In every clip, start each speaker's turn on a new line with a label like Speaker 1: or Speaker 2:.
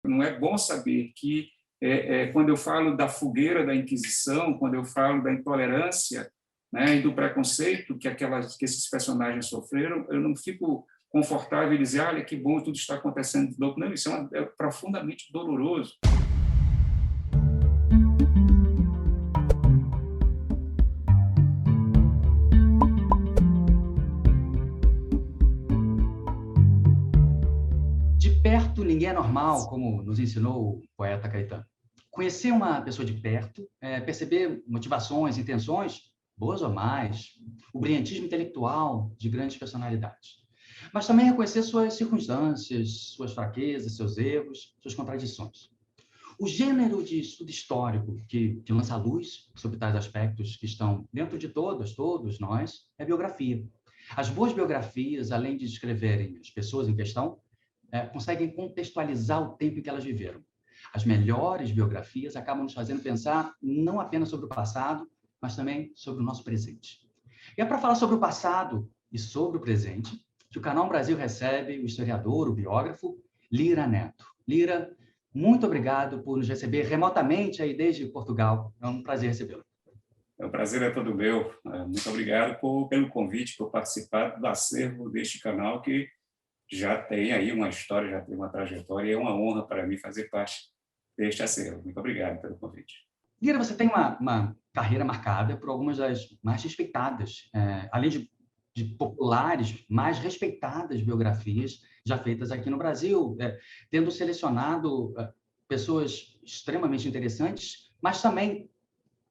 Speaker 1: não é bom saber que, quando eu falo da fogueira da Inquisição, quando eu falo da intolerância, né, e do preconceito que esses personagens sofreram, eu não fico confortável em dizer, olha, que bom, tudo está acontecendo de novo. Não, isso é profundamente doloroso.
Speaker 2: De perto, ninguém é normal, como nos ensinou o poeta Caetano. Conhecer uma pessoa de perto, perceber motivações, intenções, boas ou más, o brilhantismo intelectual de grandes personalidades. Mas também reconhecer suas circunstâncias, suas fraquezas, seus erros, suas contradições. O gênero de estudo histórico que lança a luz sobre tais aspectos que estão dentro de todos nós, é a biografia. As boas biografias, além de descreverem as pessoas em questão, conseguem contextualizar o tempo em que elas viveram. As melhores biografias acabam nos fazendo pensar não apenas sobre o passado, mas também sobre o nosso presente. E é para falar sobre o passado e sobre o presente que o Canal Brasil recebe o historiador, o biógrafo, Lira Neto. Lira, muito obrigado por nos receber remotamente aí desde Portugal. É um prazer recebê-lo.
Speaker 1: O prazer é todo meu. Muito obrigado pelo convite, por participar do acervo deste canal, que já tem aí uma história, já tem uma trajetória, e é uma honra para mim fazer parte deste acervo. Muito obrigado pelo convite.
Speaker 2: Lira, você tem uma carreira marcada por algumas das mais respeitadas, além de populares, mais respeitadas biografias já feitas aqui no Brasil, tendo selecionado pessoas extremamente interessantes, mas também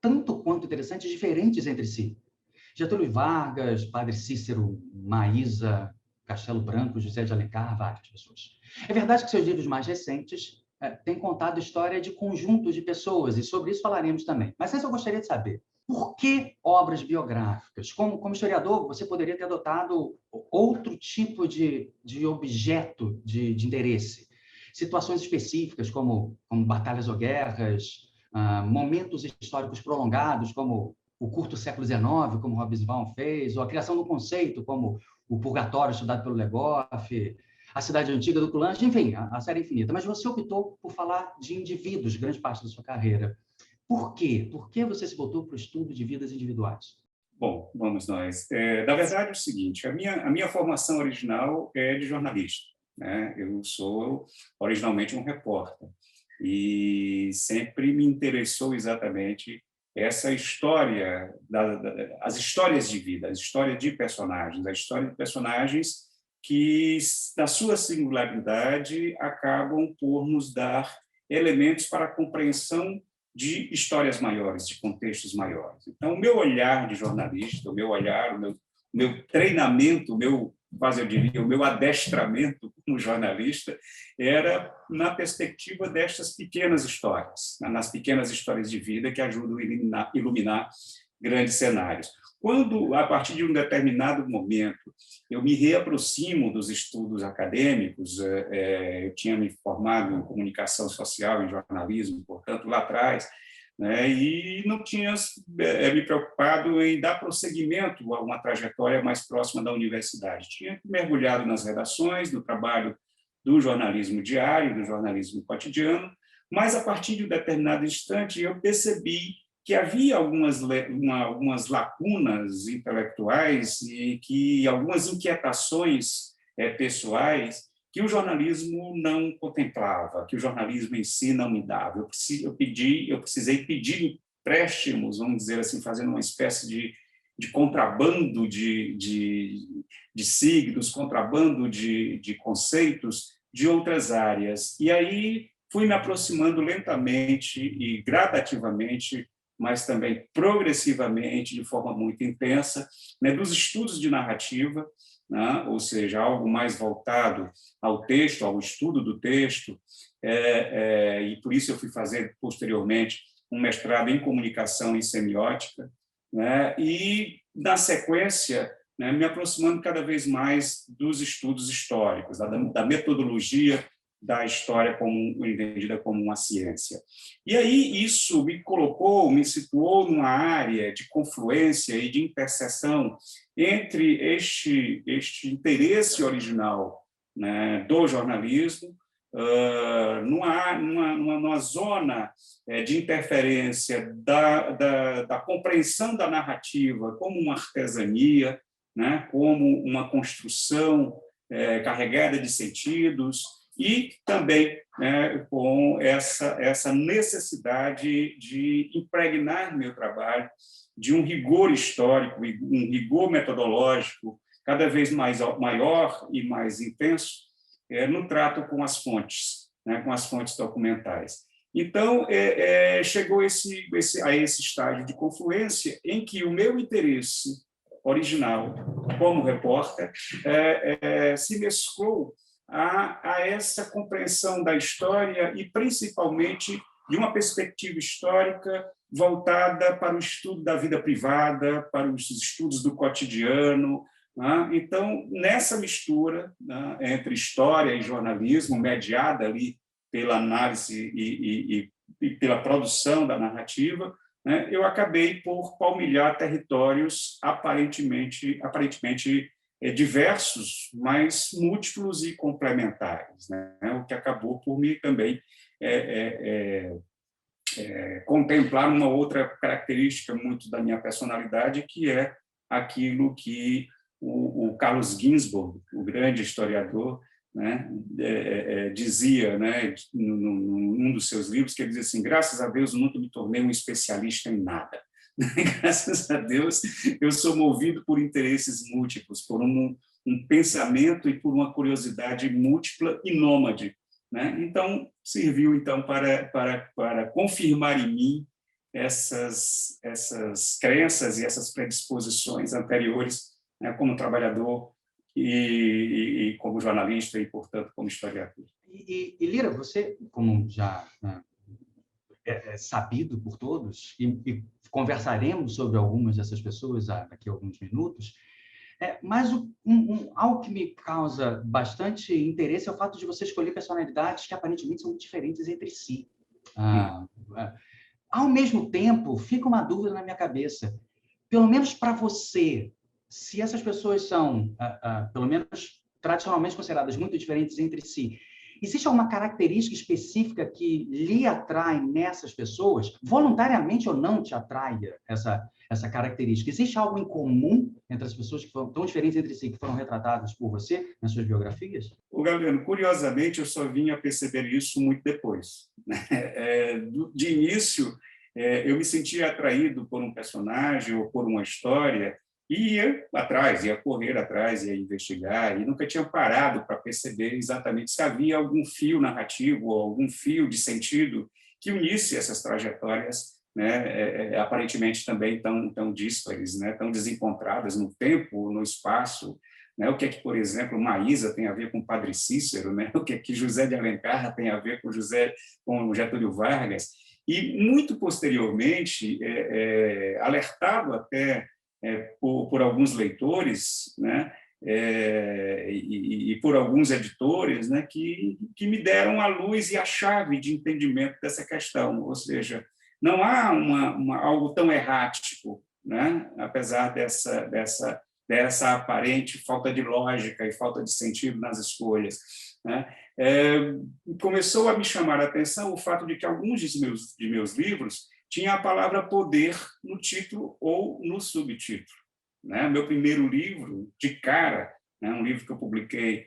Speaker 2: tanto quanto interessantes, diferentes entre si. Getúlio Vargas, Padre Cícero, Maísa, Castelo Branco, José de Alencar, várias pessoas. É verdade que seus livros mais recentes têm contado a história de conjuntos de pessoas, e sobre isso falaremos também. Mas antes eu gostaria de saber, por que obras biográficas? Como historiador, você poderia ter adotado outro tipo de objeto de interesse. Situações específicas, como batalhas ou guerras, momentos históricos prolongados, como o curto século XIX, como Hobsbawm fez, ou a criação do conceito, como o Purgatório, estudado pelo Legoff, a Cidade Antiga do Coulanges, enfim, a série é infinita. Mas você optou por falar de indivíduos, grande parte da sua carreira. Por quê? Por que você se voltou para o estudo de vidas individuais?
Speaker 1: Bom, vamos nós. Na verdade, é o seguinte, a minha formação original é de jornalista, né? Eu sou originalmente um repórter e sempre me interessou exatamente essa história, as histórias de vida, as histórias de personagens, a história de personagens que, na sua singularidade, acabam por nos dar elementos para a compreensão de histórias maiores, de contextos maiores. Então, o meu olhar de jornalista, o meu olhar, o meu treinamento, quase eu diria, o meu adestramento como jornalista era na perspectiva destas pequenas histórias, nas pequenas histórias de vida que ajudam a iluminar grandes cenários. Quando, a partir de um determinado momento, eu me reaproximo dos estudos acadêmicos, eu tinha me formado em comunicação social, em jornalismo, portanto, lá atrás, né, e não tinha me preocupado em dar prosseguimento a uma trajetória mais próxima da universidade. Tinha mergulhado nas redações, no trabalho do jornalismo diário, do jornalismo cotidiano, mas, a partir de um determinado instante, eu percebi que havia algumas lacunas intelectuais e algumas inquietações pessoais que o jornalismo não contemplava, que o jornalismo em si não me dava. Eu precisei pedir empréstimos, vamos dizer assim, fazendo uma espécie de contrabando de signos, contrabando de conceitos de outras áreas. E aí fui me aproximando lentamente e gradativamente, mas também progressivamente, de forma muito intensa, né, dos estudos de narrativa, né, ou seja, algo mais voltado ao texto, ao estudo do texto, e por isso eu fui fazer, posteriormente, um mestrado em comunicação e semiótica, né, e, na sequência, né, me aproximando cada vez mais dos estudos históricos, da metodologia da história entendida como uma ciência. E aí isso me situou numa área de confluência e de interseção entre este interesse original, né, do jornalismo, numa zona de interferência da compreensão da narrativa como uma artesania, né, como uma construção carregada de sentidos, e também, né, com essa necessidade de impregnar meu trabalho de um rigor histórico, um rigor metodológico cada vez maior e mais intenso no trato com as fontes, né, com as fontes documentais. Então, chegou a esse estágio de confluência em que o meu interesse original, como repórter, se mesclou a essa compreensão da história e, principalmente, de uma perspectiva histórica voltada para o estudo da vida privada, para os estudos do cotidiano. Então, nessa mistura, né, entre história e jornalismo, mediada ali pela análise e pela produção da narrativa, né, eu acabei por palmilhar territórios aparentemente diversos, mas múltiplos e complementares, né, o que acabou por me também contemplar uma outra característica muito da minha personalidade, que é aquilo que o Carlos Ginzburg, o grande historiador, né, dizia, né, num dos seus livros, que ele dizia assim: graças a Deus, eu nunca me tornei um especialista em nada. Graças a Deus, eu sou movido por interesses múltiplos, por um pensamento e por uma curiosidade múltipla e nômade, né? Então, serviu então para confirmar em mim essas crenças e essas predisposições anteriores, né, como trabalhador e como jornalista e, portanto, como historiador.
Speaker 2: E Lira, você, como já é sabido por todos, e conversaremos sobre algumas dessas pessoas daqui a alguns minutos, mas algo que me causa bastante interesse é o fato de você escolher personalidades que aparentemente são muito diferentes entre si. Ao mesmo tempo, fica uma dúvida na minha cabeça. Pelo menos para você, se essas pessoas são, pelo menos tradicionalmente consideradas muito diferentes entre si, existe alguma característica específica que lhe atrai nessas pessoas? Voluntariamente ou não te atraia essa característica? Existe algo em comum entre as pessoas que foram tão diferentes entre si, que foram retratadas por você nas suas biografias?
Speaker 1: O Galiano, curiosamente, eu só vim a perceber isso muito depois. De início, eu me sentia atraído por um personagem ou por uma história, e ia atrás, ia correr atrás, ia investigar, e nunca tinha parado para perceber exatamente se havia algum fio narrativo ou algum fio de sentido que unisse essas trajetórias, né, aparentemente também tão díspares, né, tão desencontradas no tempo, no espaço, né, o que é que, por exemplo, Maísa tem a ver com Padre Cícero, né, o que é que José de Alencar tem a ver com Getúlio Vargas, e muito posteriormente, alertado até por alguns leitores, né, e por alguns editores, né, que me deram a luz e a chave de entendimento dessa questão. Ou seja, não há algo tão errático, né, apesar dessa aparente falta de lógica e falta de sentido nas escolhas, né. Começou a me chamar a atenção o fato de que alguns de meus livros tinha a palavra poder no título ou no subtítulo, né? Meu primeiro livro, de cara, né, um livro que eu publiquei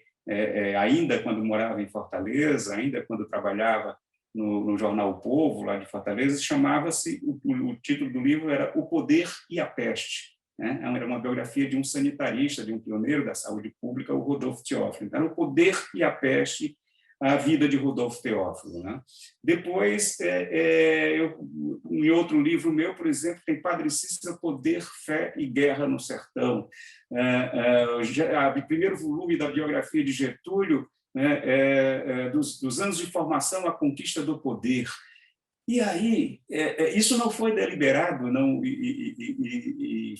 Speaker 1: ainda quando morava em Fortaleza, ainda quando trabalhava no jornal O Povo, lá de Fortaleza, chamava-se, o título do livro era O Poder e a Peste, né? Era uma biografia de um sanitarista, de um pioneiro da saúde pública, o Rodolfo Teófilo. Então, era O Poder e a Peste, a vida de Rodolfo Teófilo, né? Depois, em outro livro meu, por exemplo, tem Padre Cícero, Poder, Fé e Guerra no Sertão. O primeiro volume da biografia de Getúlio, né, dos anos de formação à conquista do poder. E aí, isso não foi deliberado, não, e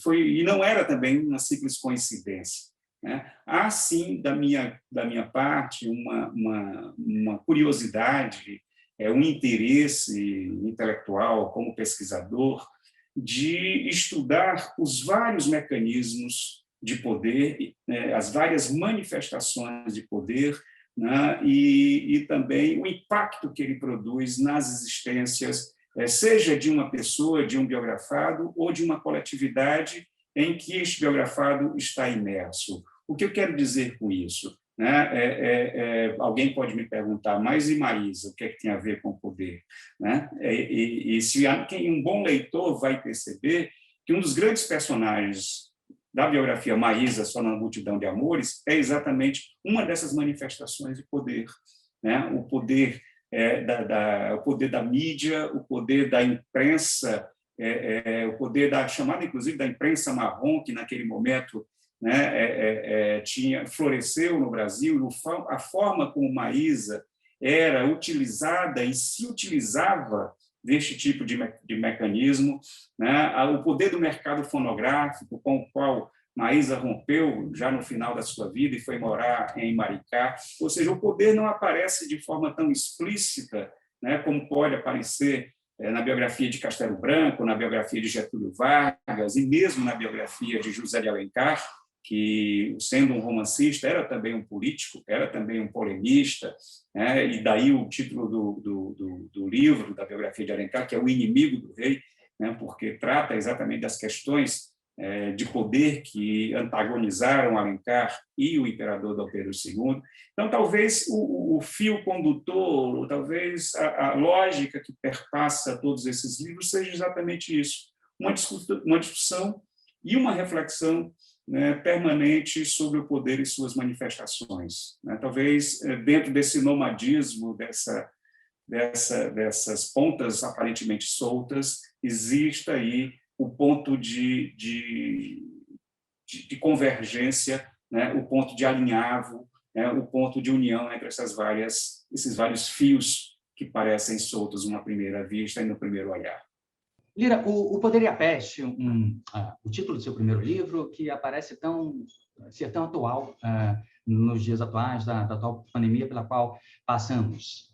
Speaker 1: não era também uma simples coincidência, né? Há, sim, da minha parte, uma curiosidade, um interesse intelectual como pesquisador de estudar os vários mecanismos de poder, as várias manifestações de poder né? E também o impacto que ele produz nas existências, seja de uma pessoa, de um biografado, ou de uma coletividade em que este biografado está imerso. O que eu quero dizer com isso? Né? Alguém pode me perguntar, mas e Maísa, o que é que tem a ver com o poder? Né? Se um bom leitor vai perceber que um dos grandes personagens da biografia Maísa, Só na Multidão de Amores, é exatamente uma dessas manifestações de poder, né? O poder o poder da mídia, o poder da imprensa, o poder da chamada, inclusive, da imprensa marrom, que naquele momento, né, floresceu no Brasil, a forma como Maísa era utilizada e se utilizava deste tipo de mecanismo, né? O poder do mercado fonográfico, com o qual Maísa rompeu já no final da sua vida e foi morar em Maricá. Ou seja, o poder não aparece de forma tão explícita, né, como pode aparecer na biografia de Castelo Branco, na biografia de Getúlio Vargas e mesmo na biografia de José de Alencar, que, sendo um romancista, era também um político, era também um polemista, né? E daí o título do livro, da biografia de Alencar, que é O Inimigo do Rei, né? Porque trata exatamente das questões de poder que antagonizaram Alencar e o imperador Dom Pedro II. Então, talvez o fio condutor, talvez a lógica que perpassa todos esses livros seja exatamente isso, uma discussão e uma reflexão, né, permanente sobre o poder e suas manifestações. Né? Talvez, dentro desse nomadismo, dessas pontas aparentemente soltas, exista aí o ponto de convergência, né? O ponto de alinhavo, né? O ponto de união entre esses vários fios que parecem soltos numa primeira vista e no primeiro olhar.
Speaker 2: Lira, o Poder e a Peste, o título do seu primeiro livro, que parece ser tão atual nos dias atuais, da atual pandemia pela qual passamos.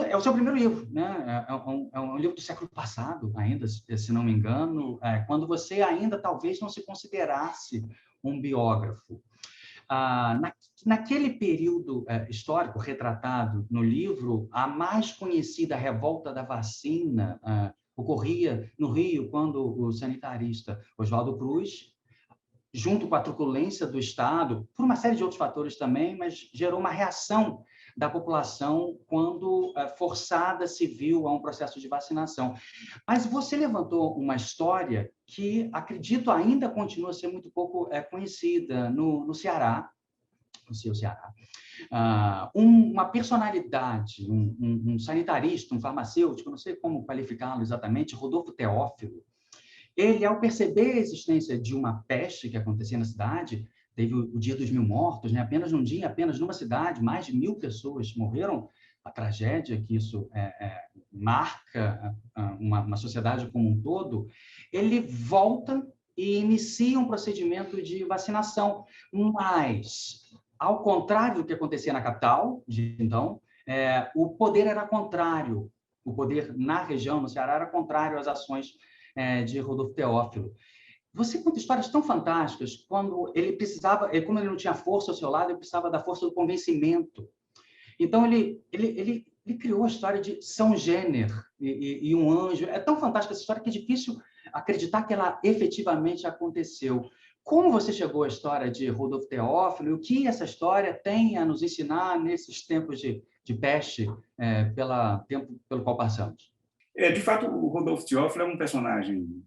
Speaker 2: É o seu primeiro livro, né? É um livro do século passado, ainda, se não me engano, quando você ainda talvez não se considerasse um biógrafo. Naquele período histórico retratado no livro, a mais conhecida revolta da vacina ocorria no Rio, quando o sanitarista Oswaldo Cruz, junto com a truculência do Estado, por uma série de outros fatores também, mas gerou uma reação da população quando forçada se viu a um processo de vacinação. Mas você levantou uma história que, acredito, ainda continua a ser muito pouco conhecida no Ceará, no seu Ceará. Uma personalidade, um sanitarista, um farmacêutico, não sei como qualificá-lo exatamente, Rodolfo Teófilo, ele, ao perceber a existência de uma peste que acontecia na cidade, teve o Dia dos Mil Mortos, né? Apenas num dia, apenas numa cidade, mais de 1.000 pessoas morreram, a tragédia que isso marca uma sociedade como um todo, ele volta e inicia um procedimento de vacinação, mas, ao contrário do que acontecia na capital, então, o poder era contrário, o poder na região, no Ceará, era contrário às ações de Rodolfo Teófilo. Você conta histórias tão fantásticas quando ele precisava, como ele não tinha força ao seu lado, ele precisava da força do convencimento. Então, ele criou a história de São Gêner e um anjo. É tão fantástica essa história que é difícil acreditar que ela efetivamente aconteceu. Como você chegou à história de Rodolfo Teófilo e o que essa história tem a nos ensinar nesses tempos de peste pelo qual passamos?
Speaker 1: De fato, o Rodolfo Teófilo é um personagem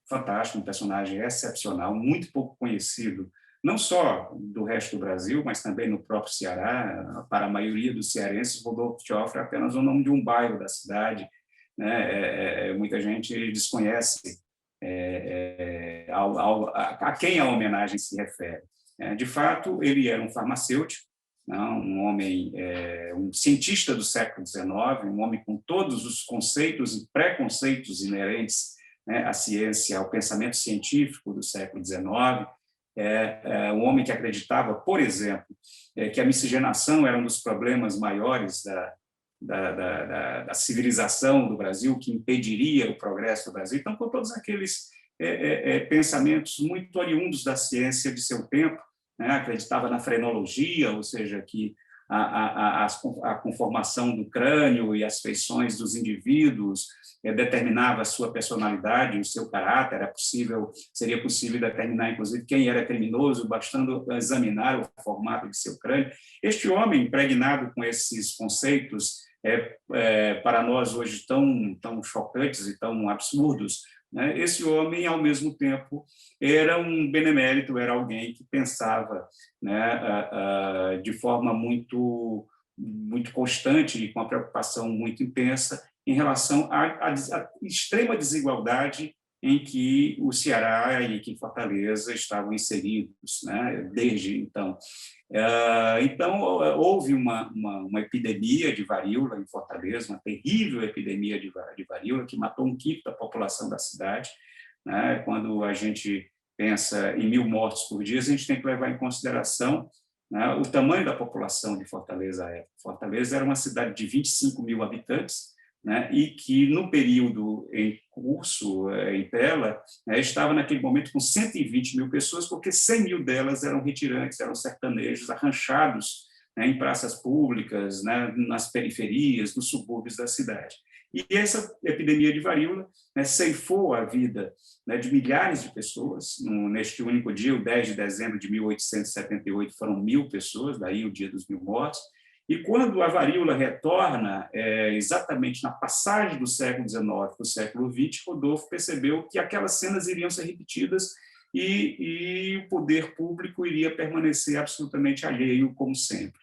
Speaker 1: fantástico, um personagem excepcional, muito pouco conhecido, não só do resto do Brasil, mas também no próprio Ceará. Para a maioria dos cearenses, Rodolfo Teófilo é apenas o nome de um bairro da cidade, né? Muita gente desconhece a quem a homenagem se refere. De fato, ele era um farmacêutico, um homem, um cientista do século XIX, um homem com todos os conceitos e preconceitos inerentes, né, à ciência, ao pensamento científico do século XIX, um homem que acreditava, por exemplo, que a miscigenação era um dos problemas maiores da civilização do Brasil, que impediria o progresso do Brasil. Então, com todos aqueles pensamentos muito oriundos da ciência de seu tempo, né, acreditava na frenologia, ou seja, que a conformação do crânio e as feições dos indivíduos, determinava a sua personalidade, o seu caráter, seria possível determinar, inclusive, quem era criminoso, bastando examinar o formato de seu crânio. Este homem, impregnado com esses conceitos, para nós hoje tão chocantes e tão absurdos, né? Esse homem, ao mesmo tempo, era um benemérito, era alguém que pensava, né, de forma muito constante e com uma preocupação muito intensa em relação à extrema desigualdade em que o Ceará e que Fortaleza estavam inseridos, né, desde então. Então, houve uma epidemia de varíola em Fortaleza, uma terrível epidemia de varíola, que matou 1/5 da população da cidade, né? Quando a gente pensa em 1.000 mortes por dia, a gente tem que levar em consideração, né, o tamanho da população de Fortaleza à época. Fortaleza era uma cidade de 25 mil habitantes, né, e que, no período em curso, em tela, estava naquele momento com 120 mil pessoas, porque 100 mil delas eram retirantes, eram sertanejos, arranchados, né, em praças públicas, né, nas periferias, nos subúrbios da cidade. E essa epidemia de varíola, né, ceifou a vida, né, de milhares de pessoas. Neste único dia, o 10 de dezembro de 1878, foram 1.000 pessoas, daí o dia dos 1.000 mortos. E quando a varíola retorna, exatamente na passagem do século XIX para o século XX, Rodolfo percebeu que aquelas cenas iriam ser repetidas e o poder público iria permanecer absolutamente alheio, como sempre.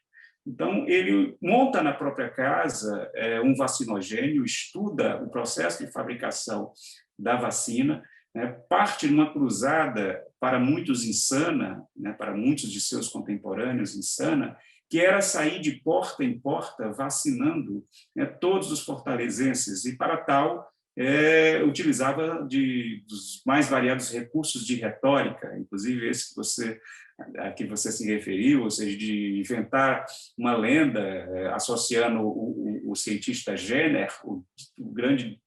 Speaker 1: Então, ele monta na própria casa um vacinogênio, estuda o processo de fabricação da vacina, né, parte numa cruzada para muitos insana, né, para muitos de seus contemporâneos insana, que era sair de porta em porta vacinando, né, todos os fortalezenses, e para tal utilizava dos mais variados recursos de retórica, inclusive esse a que você se referiu, ou seja, de inventar uma lenda associando o cientista Jenner, o grande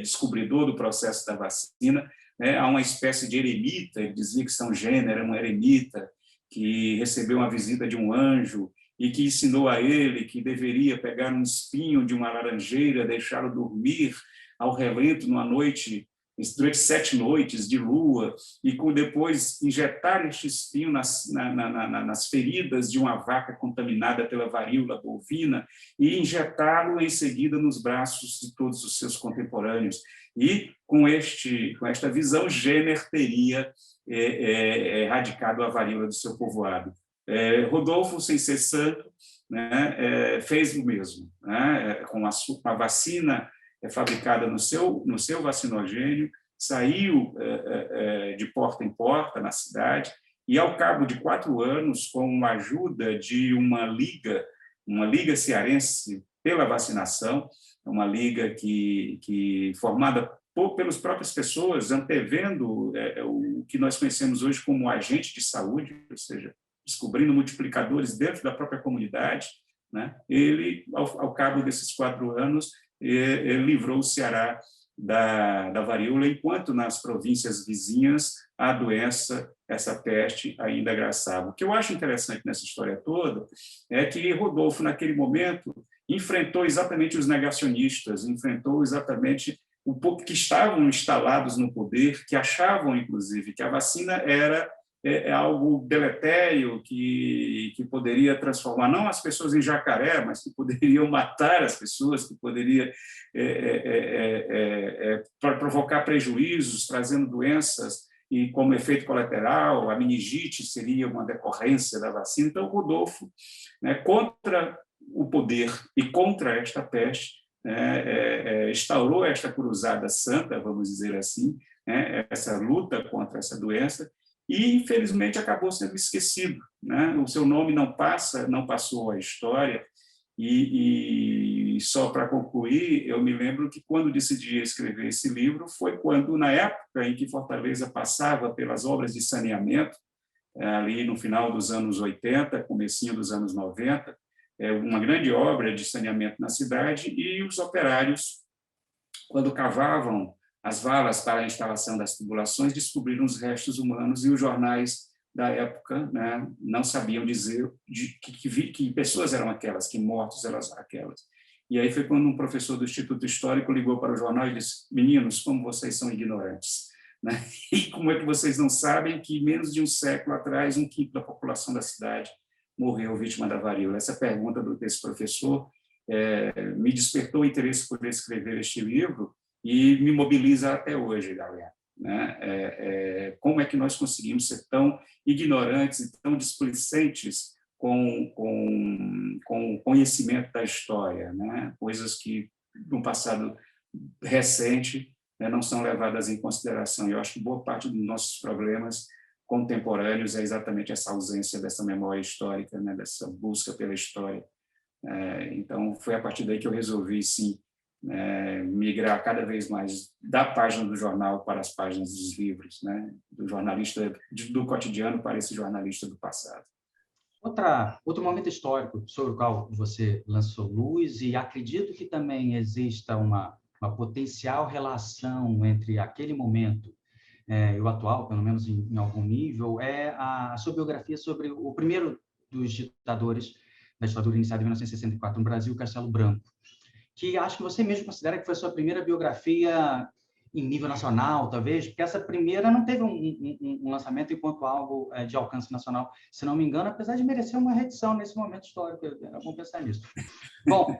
Speaker 1: descobridor do processo da vacina, né, a uma espécie de eremita. Ele dizia que São Jenner era um eremita que recebeu uma visita de um anjo e que ensinou a ele que deveria pegar um espinho de uma laranjeira, deixá-lo dormir ao relento numa noite, durante 7 noites de lua, e depois injetar este espinho nas feridas de uma vaca contaminada pela varíola bovina e injetá-lo em seguida nos braços de todos os seus contemporâneos. E com esta visão, Jenner teria erradicado a varíola do seu povoado. Rodolfo, sem ser santo, né, fez o mesmo, né, com a vacina fabricada no seu vacinogênio, saiu de porta em porta na cidade, e ao cabo de 4 anos, com a ajuda de uma liga cearense pela vacinação, uma liga que formada pelas próprias pessoas, antevendo o que nós conhecemos hoje como agente de saúde, ou seja, descobrindo multiplicadores dentro da própria comunidade, né? Ele, ao cabo desses 4 anos, ele livrou o Ceará da varíola, enquanto nas províncias vizinhas a doença, essa peste, ainda agraçava. O que eu acho interessante nessa história toda é que Rodolfo, naquele momento, enfrentou exatamente os negacionistas, enfrentou exatamente o povo que estavam instalados no poder, que achavam, inclusive, que a vacina era algo deletério, que poderia transformar não as pessoas em jacaré, mas que poderiam matar as pessoas, que poderia provocar prejuízos, trazendo doenças, e como efeito colateral, a meningite seria uma decorrência da vacina. Então, Rodolfo, né, contra o poder e contra esta peste, instaurou esta cruzada santa, vamos dizer assim, né, essa luta contra essa doença, e, infelizmente, acabou sendo esquecido, né? O seu nome não passou à história. E só para concluir, eu me lembro que, quando decidi escrever esse livro, foi quando, na época em que Fortaleza passava pelas obras de saneamento, ali no final dos anos 80, comecinho dos anos 90, uma grande obra de saneamento na cidade, e os operários, quando cavavam as valas para a instalação das tubulações, descobriram os restos humanos, e os jornais da época, né, não sabiam dizer que pessoas eram aquelas, que mortos eram aquelas. E aí foi quando um professor do Instituto Histórico ligou para o jornal e disse: meninos, como vocês são ignorantes, né? E como é que vocês não sabem que menos de um século atrás, 1/5 da população da cidade morreu vítima da varíola? Essa pergunta desse professor me despertou o interesse por escrever este livro e me mobiliza até hoje, galera. Né? Como é que nós conseguimos ser tão ignorantes e tão displicentes com o conhecimento da história, né? Coisas que, no passado recente, né, não são levadas em consideração. Eu acho que boa parte dos nossos problemas contemporâneos é exatamente essa ausência dessa memória histórica, né, dessa busca pela história. Então, foi a partir daí que eu resolvi, sim, migrar cada vez mais da página do jornal para as páginas dos livros, né? Do jornalista do cotidiano para esse jornalista do passado.
Speaker 2: Outro momento histórico sobre o qual você lançou luz, e acredito que também exista uma potencial relação entre aquele momento e o atual, pelo menos em algum nível, é a sua biografia sobre o primeiro dos ditadores da ditadura iniciada em 1964 no Brasil, Castelo Branco, que acho que você mesmo considera que foi a sua primeira biografia em nível nacional, talvez, porque essa primeira não teve um lançamento enquanto algo de alcance nacional, se não me engano, apesar de merecer uma reedição nesse momento histórico. Vamos pensar nisso. Bom,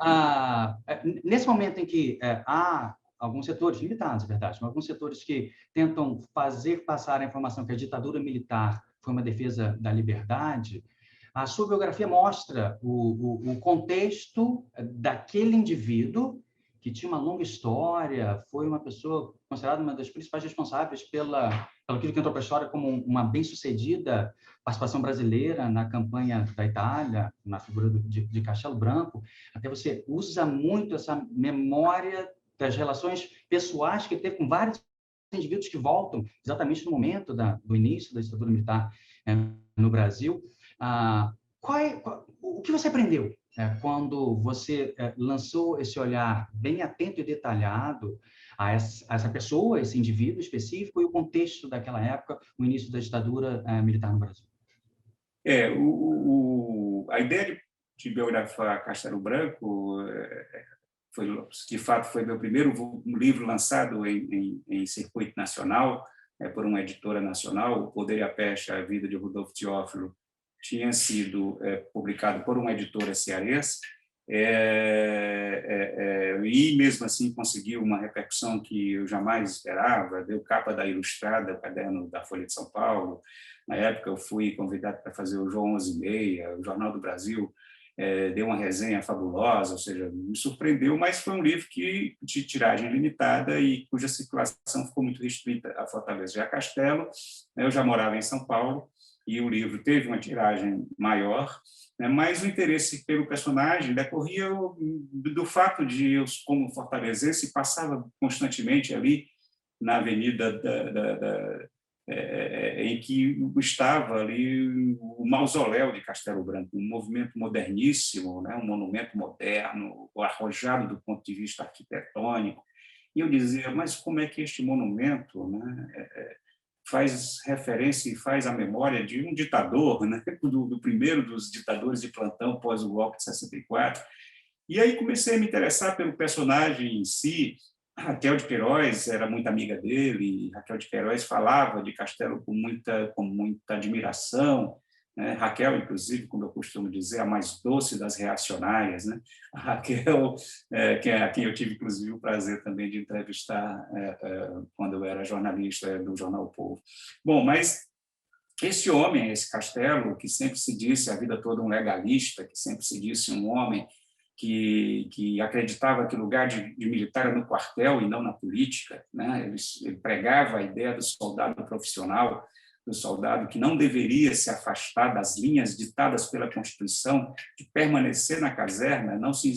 Speaker 2: nesse momento em que há alguns setores, limitados, é verdade, mas alguns setores que tentam fazer passar a informação que a ditadura militar foi uma defesa da liberdade, a sua biografia mostra o contexto daquele indivíduo que tinha uma longa história, foi uma pessoa considerada uma das principais responsáveis pelo aquilo que entrou para a história como uma bem-sucedida participação brasileira na campanha da Itália, na figura de Castelo Branco. Até você usa muito essa memória das relações pessoais que ele teve com vários indivíduos que voltam exatamente no momento do início da ditadura militar no Brasil. O que você aprendeu quando você lançou esse olhar bem atento e detalhado a essa pessoa, esse indivíduo específico e o contexto daquela época, o início da ditadura militar no Brasil?
Speaker 1: A ideia de biografar Castelo Branco de fato, foi meu primeiro livro lançado em circuito nacional, por uma editora nacional. O Poder e a Peste, a Vida de Rodolfo Teófilo, tinha sido publicado por uma editora cearense, e mesmo assim conseguiu uma repercussão que eu jamais esperava. Deu capa da Ilustrada, o caderno da Folha de São Paulo. Na época eu fui convidado para fazer o João 11:30, o Jornal do Brasil, deu uma resenha fabulosa, ou seja, me surpreendeu, mas foi um livro de tiragem limitada e cuja circulação ficou muito restrita a Fortaleza e a Castelo. Eu já morava em São Paulo e o livro teve uma tiragem maior, mas o interesse pelo personagem decorria do fato de eu, como fortalezense, passava constantemente ali na Avenida em que estava ali o mausoléu de Castelo Branco, um movimento moderníssimo, né? Um monumento moderno, arrojado do ponto de vista arquitetônico. E eu dizia, mas como é que este monumento, né, faz referência e faz a memória de um ditador, né, do primeiro dos ditadores de plantão pós o golpe de 64. E aí comecei a me interessar pelo personagem em si. Raquel de Queiroz era muito amiga dele, Raquel de Queiroz falava de Castelo com muita admiração, né? Raquel, inclusive, como eu costumo dizer, a mais doce das reacionárias, né? A Raquel, a quem eu tive, inclusive, o prazer também de entrevistar quando eu era jornalista do jornal O Povo. Bom, mas esse homem, esse Castelo, que sempre se disse a vida toda um legalista, que sempre se disse um homem que acreditava que o lugar de militar era no quartel e não na política, né? Ele pregava a ideia do soldado profissional, do soldado que não deveria se afastar das linhas ditadas pela Constituição, de permanecer na caserna, não se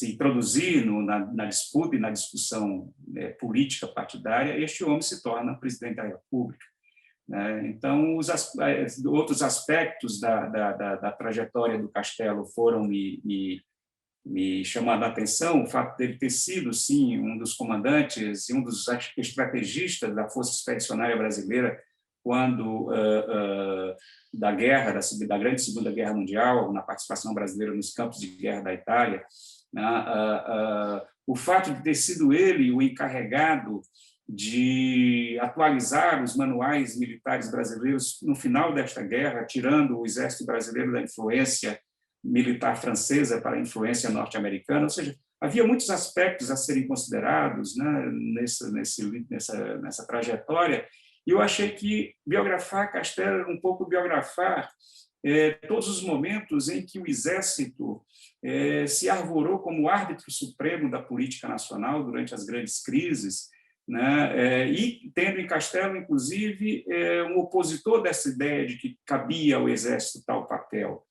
Speaker 1: introduzir na disputa e na discussão política partidária. Este homem se torna presidente da República. Então, outros aspectos da trajetória do Castelo foram me chamando a atenção. O fato dele ter sido, sim, um dos comandantes e um dos estrategistas da Força Expedicionária Brasileira quando da guerra, da grande Segunda Guerra Mundial, na participação brasileira nos campos de guerra da Itália, o fato de ter sido ele o encarregado de atualizar os manuais militares brasileiros no final desta guerra, tirando o exército brasileiro da influência militar francesa para a influência norte-americana, ou seja, havia muitos aspectos a serem considerados, né, nessa trajetória, e eu achei que biografar Castelo era um pouco biografar todos os momentos em que o Exército se arvorou como árbitro supremo da política nacional durante as grandes crises, né, e tendo em Castelo, inclusive, um opositor dessa ideia de que cabia ao Exército tal papel.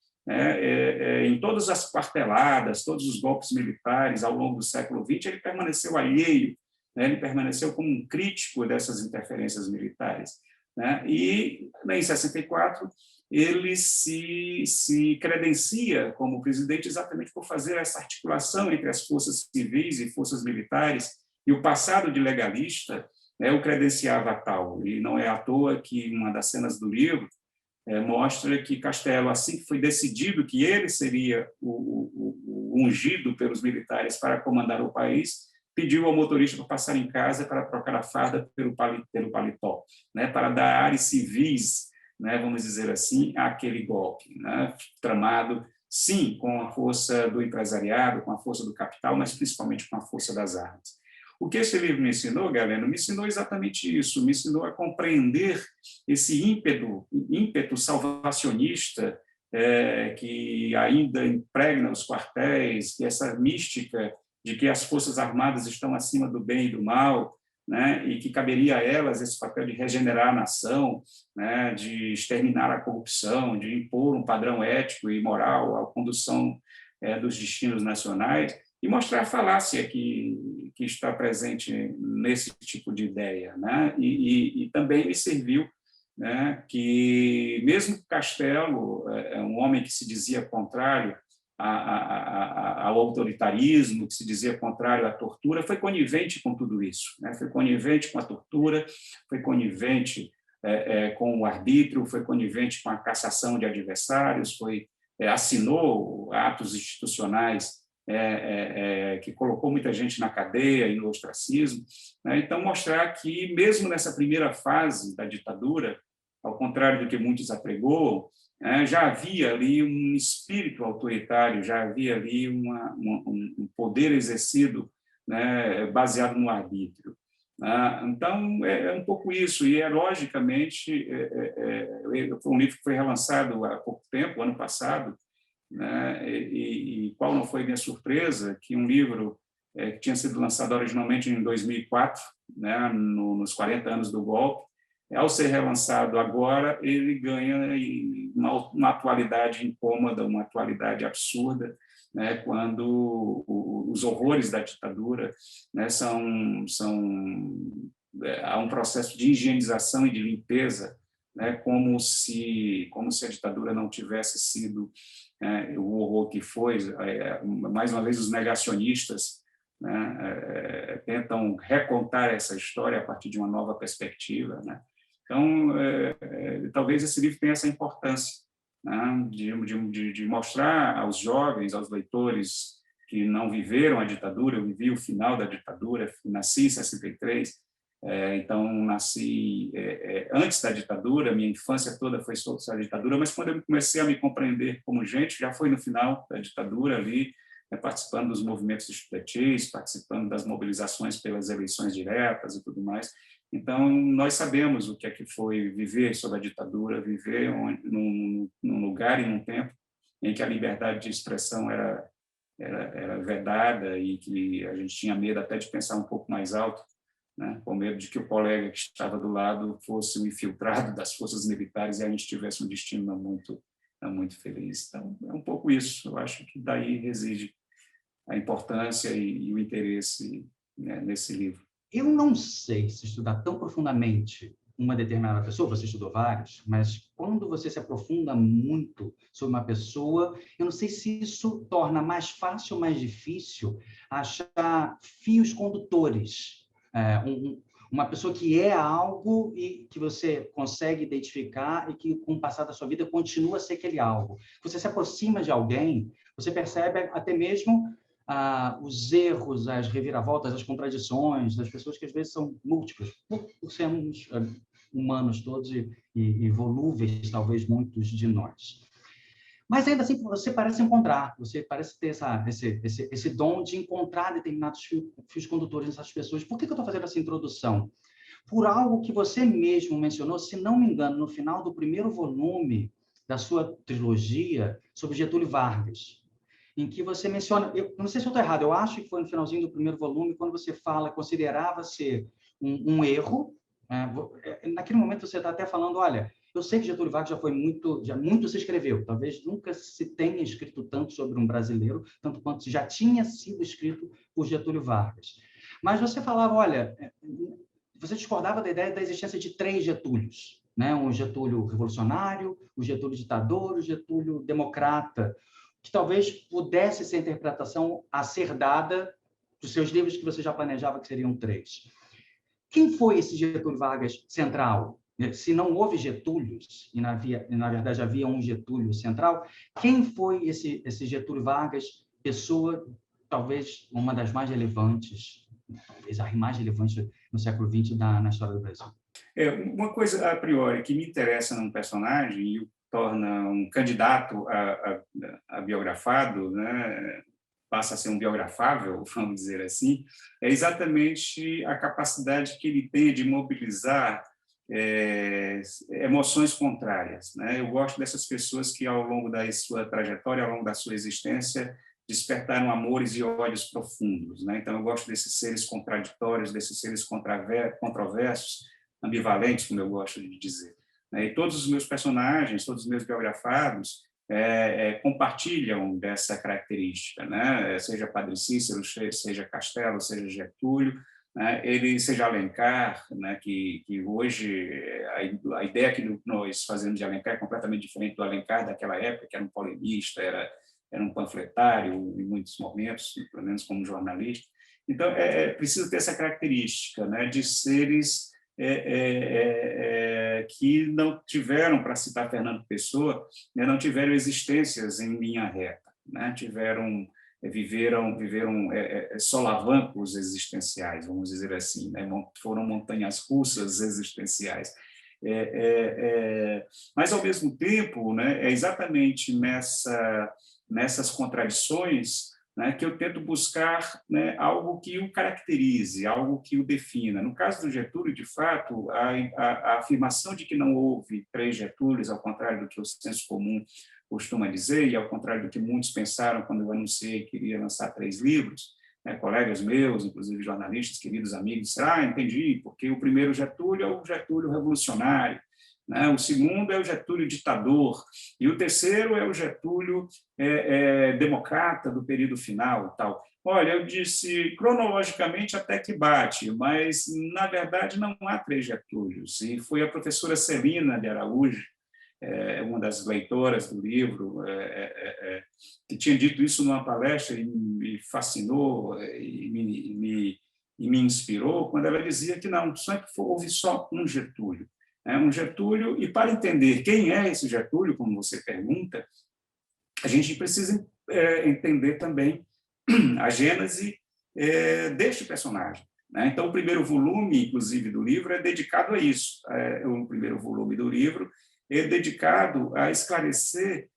Speaker 1: Em todas as quarteladas, todos os golpes militares ao longo do século XX, ele permaneceu alheio, né? Ele permaneceu como um crítico dessas interferências militares, né? E, em 64, ele se credencia como presidente exatamente por fazer essa articulação entre as forças civis e forças militares, e o passado de legalista, né, o credenciava a tal. E não é à toa que uma das cenas do livro mostra que Castelo, assim que foi decidido que ele seria o ungido pelos militares para comandar o país, pediu ao motorista para passar em casa para trocar a farda pelo paletó, né, para dar ares civis, né, vamos dizer assim, àquele golpe, né, tramado, sim, com a força do empresariado, com a força do capital, mas principalmente com a força das armas. O que esse livro me ensinou, Galeno, me ensinou exatamente isso, me ensinou a compreender esse ímpeto salvacionista que ainda impregna os quartéis, e essa mística de que as forças armadas estão acima do bem e do mal, né, e que caberia a elas esse papel de regenerar a nação, né, de exterminar a corrupção, de impor um padrão ético e moral à condução dos destinos nacionais, e mostrar a falácia que está presente nesse tipo de ideia, né? E também me serviu, né, que mesmo Castelo, um homem que se dizia contrário ao autoritarismo, que se dizia contrário à tortura, foi conivente com tudo isso, né? Foi conivente com a tortura, foi conivente com o arbítrio, foi conivente com a cassação de adversários, assinou atos institucionais que colocou muita gente na cadeia e no ostracismo, né? Então, mostrar que, mesmo nessa primeira fase da ditadura, ao contrário do que muitos apregoam, já havia ali um espírito autoritário, já havia ali um poder exercido, né, baseado no arbítrio. Então, é um pouco isso, e logicamente, foi um livro que foi relançado há pouco tempo, ano passado, né? E qual não foi minha surpresa que um livro que tinha sido lançado originalmente em 2004, né, nos 40 anos do golpe, ao ser relançado agora, ele ganha uma atualidade incômoda, uma atualidade absurda, né, quando os horrores da ditadura, né, há um processo de higienização e de limpeza, né, como se a ditadura não tivesse sido o horror que foi. Mais uma vez, os negacionistas, né, tentam recontar essa história a partir de uma nova perspectiva, né? Então, talvez esse livro tenha essa importância, né, de mostrar aos jovens, aos leitores que não viveram a ditadura. Eu vivi o final da ditadura, nasci em 63, então nasci antes da ditadura, minha infância toda foi sob a ditadura, mas quando eu comecei a me compreender como gente, já foi no final da ditadura ali, participando dos movimentos estudantis, participando das mobilizações pelas eleições diretas e tudo mais. Então, nós sabemos o que é que foi viver sob a ditadura, viver num lugar e num tempo em que a liberdade de expressão era vedada e que a gente tinha medo até de pensar um pouco mais alto, né, com medo de que o colega que estava do lado fosse um infiltrado das forças militares e a gente tivesse um destino não muito feliz. Então, é um pouco isso. Eu acho que daí reside a importância e o interesse, né, nesse livro.
Speaker 2: Eu não sei se estudar tão profundamente uma determinada pessoa, você estudou vários, mas quando você se aprofunda muito sobre uma pessoa, eu não sei se isso torna mais fácil ou mais difícil achar fios condutores, uma pessoa que é algo e que você consegue identificar e que, com o passar da sua vida, continua a ser aquele algo. Você se aproxima de alguém, você percebe até mesmo os erros, as reviravoltas, as contradições das pessoas que, às vezes, são múltiplas, por sermos humanos todos e volúveis, talvez, muitos de nós. Mas, ainda assim, você parece encontrar, você parece ter esse dom de encontrar determinados fios condutores nessas pessoas. Por que eu estou fazendo essa introdução? Por algo que você mesmo mencionou, se não me engano, no final do primeiro volume da sua trilogia sobre Getúlio Vargas, em que você menciona, eu não sei se eu estou errado, eu acho que foi no finalzinho do primeiro volume, quando você fala, considerava ser um erro, naquele momento você está até falando, olha, eu sei que Getúlio Vargas já muito se escreveu, talvez nunca se tenha escrito tanto sobre um brasileiro, tanto quanto já tinha sido escrito por Getúlio Vargas. Mas você falava, olha, você discordava da ideia da existência de 3 Getúlios, né? Um Getúlio revolucionário, o Getúlio ditador, o Getúlio democrata, que talvez pudesse ser a interpretação a ser dada dos seus livros que você já planejava que seriam 3. Quem foi esse Getúlio Vargas central? Se não houve Getúlios, e na verdade havia um Getúlio central, quem foi esse Getúlio Vargas, pessoa, talvez uma das mais relevantes, talvez a mais relevante no século XX na história do Brasil?
Speaker 1: Uma coisa, a priori, que me interessa num personagem e o torna um candidato a biografado, né? Passa a ser um biografável, vamos dizer assim, é exatamente a capacidade que ele tem de mobilizar emoções contrárias, né? Eu gosto dessas pessoas que, ao longo da sua trajetória, ao longo da sua existência, despertaram amores e ódios profundos, né? Então, eu gosto desses seres contraditórios, desses seres controversos, ambivalentes, como eu gosto de dizer. E todos os meus personagens, todos os meus biografados, compartilham dessa característica, né? Seja Padre Cícero, seja Castelo, seja Getúlio, né? Ele seja Alencar, né? que hoje a ideia que nós fazemos de Alencar é completamente diferente do Alencar daquela época, que era um polemista, era um panfletário em muitos momentos, pelo menos como jornalista. Então, preciso ter essa característica, né? De seres que não tiveram, para citar Fernando Pessoa, né, não tiveram existências em linha reta, né? Viveram solavancos existenciais, vamos dizer assim, né? Foram montanhas russas existenciais. Mas, ao mesmo tempo, né, é exatamente nessas contradições, né, que eu tento buscar, né, algo que o caracterize, algo que o defina. No caso do Getúlio, de fato, a afirmação de que não houve 3 Getúlios, ao contrário do que o senso comum costuma dizer, e ao contrário do que muitos pensaram quando eu anunciei que iria lançar 3 livros, né, colegas meus, inclusive jornalistas, queridos amigos, disseram, entendi, porque o primeiro Getúlio é o Getúlio revolucionário, né? O segundo é o Getúlio ditador, e o terceiro é o Getúlio democrata do período final. Tal. Olha, eu disse, cronologicamente até que bate, mas, na verdade, não há 3 Getúlios. E foi a professora Celina de Araújo, uma das leitoras do livro, que tinha dito isso numa palestra e me fascinou e me inspirou, quando ela dizia que não, sempre houve só um Getúlio. Um Getúlio, e para entender quem é esse Getúlio, como você pergunta, a gente precisa entender também a gênese deste personagem. Né? Então, o primeiro volume, inclusive, do livro é dedicado a isso. O primeiro volume do livro é dedicado a esclarecer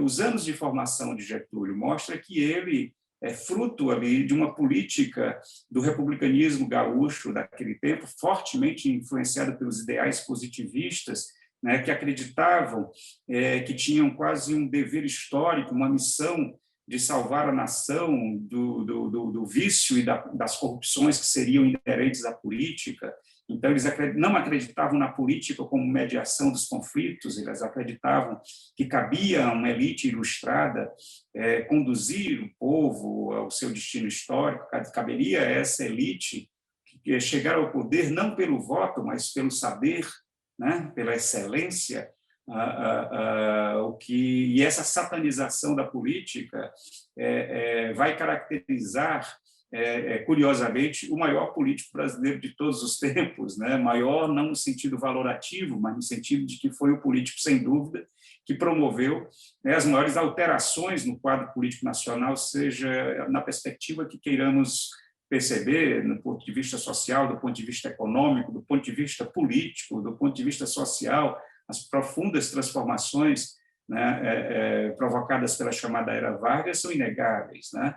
Speaker 1: os anos de formação de Getúlio. Mostra que ele é fruto ali de uma política do republicanismo gaúcho daquele tempo, fortemente influenciada pelos ideais positivistas, né, que acreditavam que tinham quase um dever histórico, uma missão de salvar a nação do vício e das corrupções que seriam inerentes à política. Então, eles não acreditavam na política como mediação dos conflitos, eles acreditavam que cabia a uma elite ilustrada conduzir o povo ao seu destino histórico, caberia a essa elite chegar ao poder não pelo voto, mas pelo saber, né? Pela excelência, e essa satanização da política vai caracterizar curiosamente, o maior político brasileiro de todos os tempos, né? Maior não no sentido valorativo, mas no sentido de que foi o político, sem dúvida, que promoveu, né, as maiores alterações no quadro político nacional, seja na perspectiva que queiramos perceber, no ponto de vista social, do ponto de vista econômico, do ponto de vista político, do ponto de vista social, as profundas transformações, né, provocadas pela chamada Era Vargas são inegáveis, né?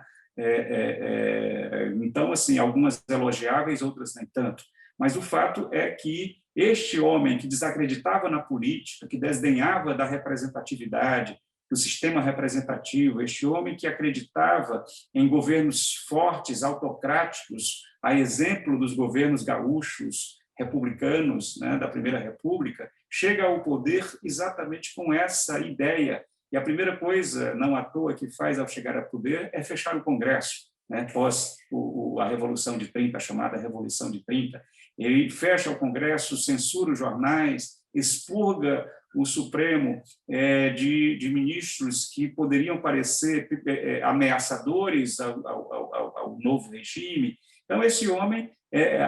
Speaker 1: Então, assim, algumas elogiáveis, outras nem tanto. Mas o fato é que este homem que desacreditava na política, que desdenhava da representatividade, do sistema representativo, este homem que acreditava em governos fortes, autocráticos, a exemplo dos governos gaúchos, republicanos, né, da Primeira República, chega ao poder exatamente com essa ideia. E a primeira coisa, não à toa, que faz ao chegar ao poder é fechar o Congresso, né, pós a Revolução de 30, a chamada Revolução de 30. Ele fecha o Congresso, censura os jornais, expurga o Supremo de ministros que poderiam parecer ameaçadores ao novo regime. Então, esse homem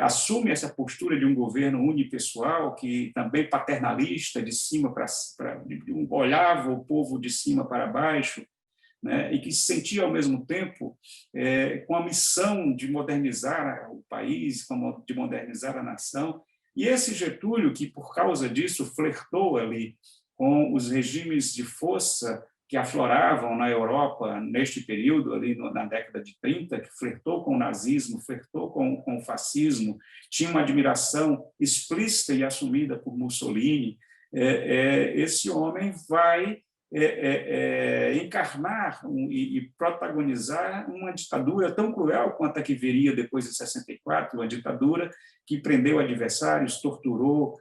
Speaker 1: assume essa postura de um governo unipessoal, que também paternalista, de cima olhava o povo de cima para baixo, né, e que se sentia, ao mesmo tempo, com a missão de modernizar o país, de modernizar a nação. E esse Getúlio, que, por causa disso, flertou ali com os regimes de força que afloravam na Europa neste período, ali na década de 30, que flertou com o nazismo, flertou com o fascismo, tinha uma admiração explícita e assumida por Mussolini, esse homem vai encarnar e protagonizar uma ditadura tão cruel quanto a que viria depois de 64, uma ditadura que prendeu adversários, torturou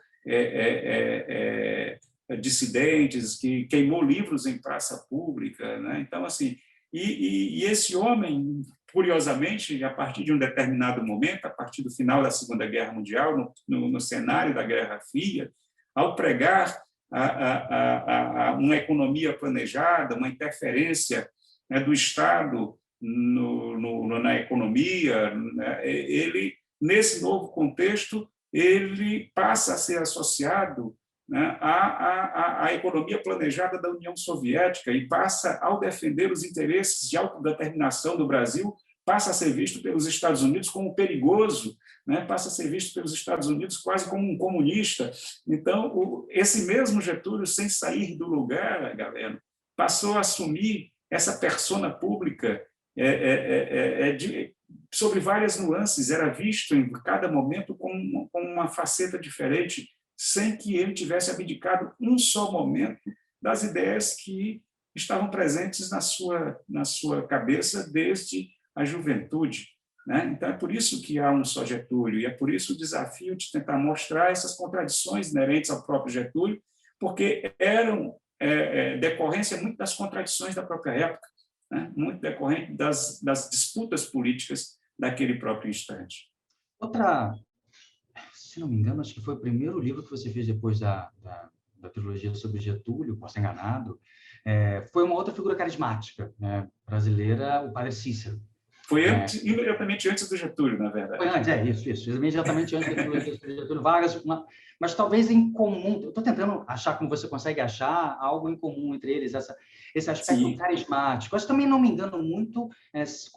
Speaker 1: dissidentes, que queimou livros em praça pública, né? Então, assim, e esse homem, curiosamente, a partir de um determinado momento, a partir do final da Segunda Guerra Mundial, no cenário da Guerra Fria, ao pregar uma economia planejada, uma interferência, né, do Estado na economia, né, ele, nesse novo contexto, ele passa a ser associado, né, à economia planejada da União Soviética e passa, ao defender os interesses de autodeterminação do Brasil, passa a ser visto pelos Estados Unidos como perigoso, né? Passa a ser visto pelos Estados Unidos quase como um comunista. Então, esse mesmo Getúlio, sem sair do lugar, galera, passou a assumir essa persona pública sobre várias nuances, era visto em cada momento com uma faceta diferente, sem que ele tivesse abdicado um só momento das ideias que estavam presentes na sua cabeça desde a juventude, né? Então, é por isso que há um só Getúlio, e é por isso o desafio de tentar mostrar essas contradições inerentes ao próprio Getúlio, porque eram decorrência muito das contradições da própria época, né? Muito decorrente das disputas políticas daquele próprio instante.
Speaker 2: Se não me engano, acho que foi o primeiro livro que você fez depois da trilogia sobre Getúlio, posso estar enganado, foi uma outra figura carismática, né, brasileira, o Padre Cícero.
Speaker 1: Foi imediatamente antes do Getúlio, na verdade.
Speaker 2: Foi antes, isso. Imediatamente antes do Getúlio Vargas. Mas talvez em comum, eu estou tentando achar como você consegue achar algo em comum entre eles, esse aspecto Sim. carismático. Mas também não me engano muito se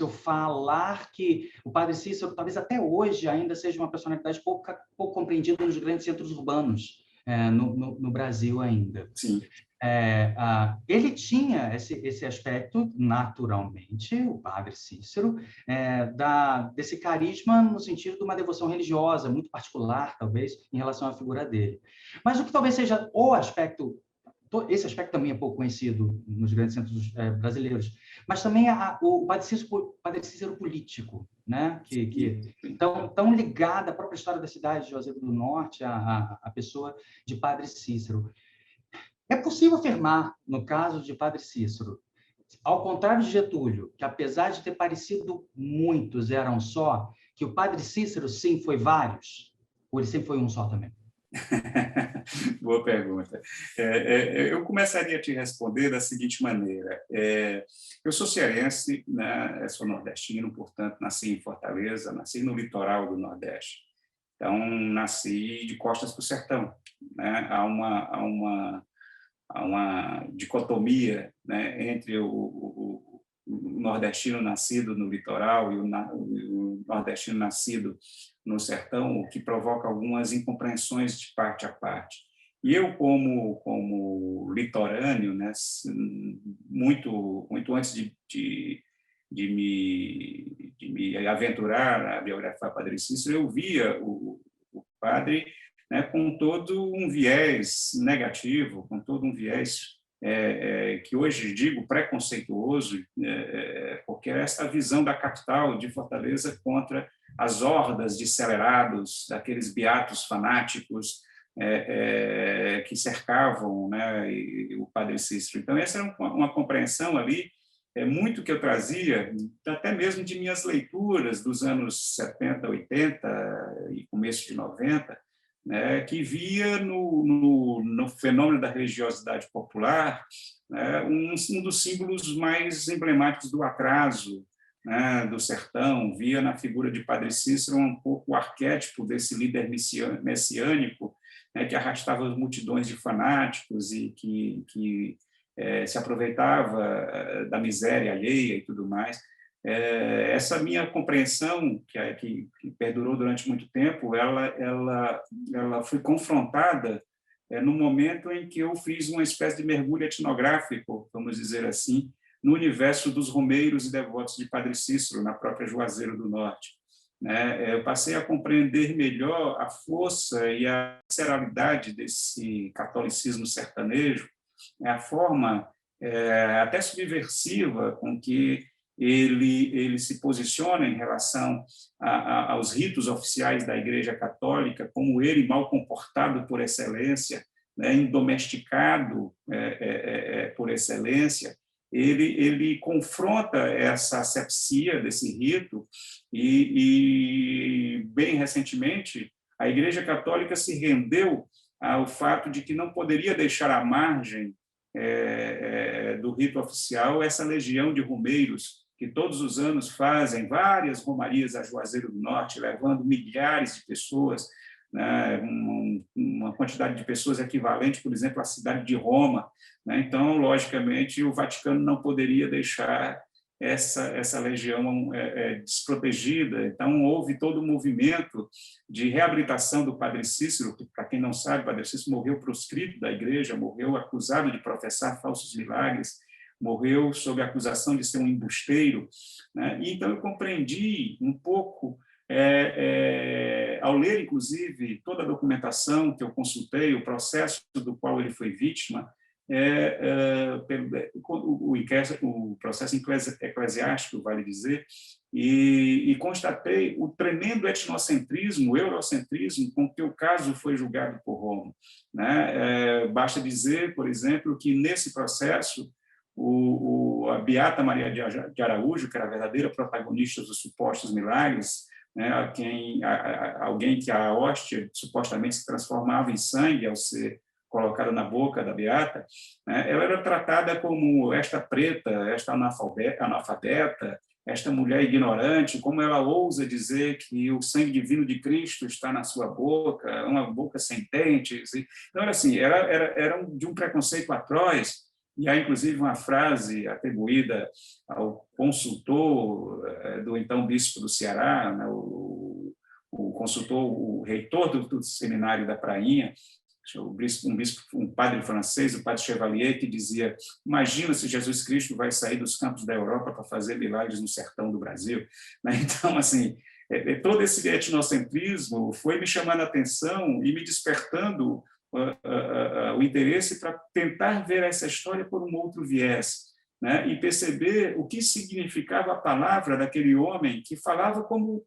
Speaker 2: eu falar que o Padre Cícero, talvez até hoje, ainda seja uma personalidade pouco compreendida nos grandes centros urbanos no Brasil ainda.
Speaker 1: Sim.
Speaker 2: Ele tinha esse aspecto, naturalmente, o Padre Cícero, desse carisma no sentido de uma devoção religiosa muito particular, talvez, em relação à figura dele. Mas o que talvez seja o aspecto, esse aspecto também é pouco conhecido nos grandes centros brasileiros, mas também o Padre Cícero político, né? que tão ligada à própria história da cidade de Juazeiro do Norte, à pessoa de Padre Cícero. É possível afirmar, no caso de Padre Cícero, ao contrário de Getúlio, que apesar de ter parecido muitos, eram só, que o Padre Cícero, sim, foi vários? Ou ele sempre foi um só também?
Speaker 1: Boa pergunta. Eu começaria a te responder da seguinte maneira. Eu sou cearense, né, sou nordestino, portanto, nasci em Fortaleza, nasci no litoral do Nordeste. Então, nasci de costas para o sertão. Né? Há uma dicotomia, né, entre o nordestino nascido no litoral e o nordestino nascido no sertão, o que provoca algumas incompreensões de parte a parte. E eu, como litorâneo, né, muito antes de me aventurar a biografar Padre Cícero, eu via o padre, né, com todo um viés negativo, com todo um viés que hoje digo preconceituoso, porque é esta visão da capital de Fortaleza contra as hordas de celerados, daqueles beatos fanáticos que cercavam, né, o Padre Cícero. Então, essa era uma compreensão ali, muito que eu trazia, até mesmo de minhas leituras dos anos 70, 80 e começo de 90, né, que via no fenômeno da religiosidade popular, né, um dos símbolos mais emblemáticos do atraso, né, do sertão, via na figura de Padre Cícero um pouco o arquétipo desse líder messiânico, né, que arrastava as multidões de fanáticos e que se aproveitava da miséria alheia e tudo mais. Essa minha compreensão, que perdurou durante muito tempo, ela foi confrontada no momento em que eu fiz uma espécie de mergulho etnográfico, vamos dizer assim, no universo dos romeiros e devotos de Padre Cícero, na própria Juazeiro do Norte. Eu passei a compreender melhor a força e a visceralidade desse catolicismo sertanejo, a forma até subversiva com que ele se posiciona em relação aos ritos oficiais da Igreja Católica, como ele mal comportado por excelência, né, indomesticado por excelência. Ele confronta essa asepsia desse rito e, bem recentemente, a Igreja Católica se rendeu ao fato de que não poderia deixar à margem do rito oficial essa legião de romeiros que todos os anos fazem várias romarias a Juazeiro do Norte, levando milhares de pessoas, né, uma quantidade de pessoas equivalente, por exemplo, à cidade de Roma. Né? Então, logicamente, o Vaticano não poderia deixar essa legião desprotegida. Então, houve todo um movimento de reabilitação do Padre Cícero, que, para quem não sabe, o Padre Cícero morreu proscrito da igreja, morreu acusado de professar falsos milagres, morreu sob a acusação de ser um embusteiro. Né? E, então, eu compreendi um pouco, ao ler, inclusive, toda a documentação que eu consultei, o processo do qual ele foi vítima, o processo eclesiástico, vale dizer, e constatei o tremendo etnocentrismo, o eurocentrismo com que o caso foi julgado por Roma. Né? Basta dizer, por exemplo, que nesse processo a Beata Maria de Araújo, que era a verdadeira protagonista dos supostos milagres, né, alguém que a hóstia supostamente se transformava em sangue ao ser colocada na boca da Beata, né, ela era tratada como esta preta, esta analfabeta, esta mulher ignorante, como ela ousa dizer que o sangue divino de Cristo está na sua boca, uma boca sem dentes. Então, assim, era de um preconceito atroz. E há, inclusive, uma frase atribuída ao consultor do então bispo do Ceará, né, o consultor, o reitor do seminário da Prainha, um padre francês, o padre Chevalier, que dizia: imagina se Jesus Cristo vai sair dos campos da Europa para fazer milagres no sertão do Brasil. Então, assim, todo esse etnocentrismo foi me chamando a atenção e me despertando o interesse para tentar ver essa história por um outro viés, né? E perceber o que significava a palavra daquele homem que falava como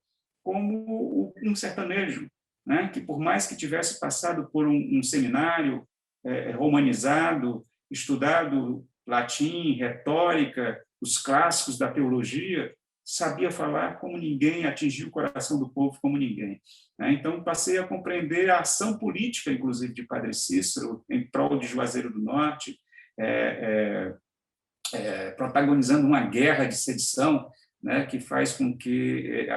Speaker 1: um sertanejo, né? Que, por mais que tivesse passado por um seminário romanizado, estudado latim, retórica, os clássicos da teologia, sabia falar como ninguém, atingia o coração do povo como ninguém. Então, passei a compreender a ação política, inclusive, de Padre Cícero, em prol de Juazeiro do Norte, protagonizando uma guerra de sedição, né, que faz com que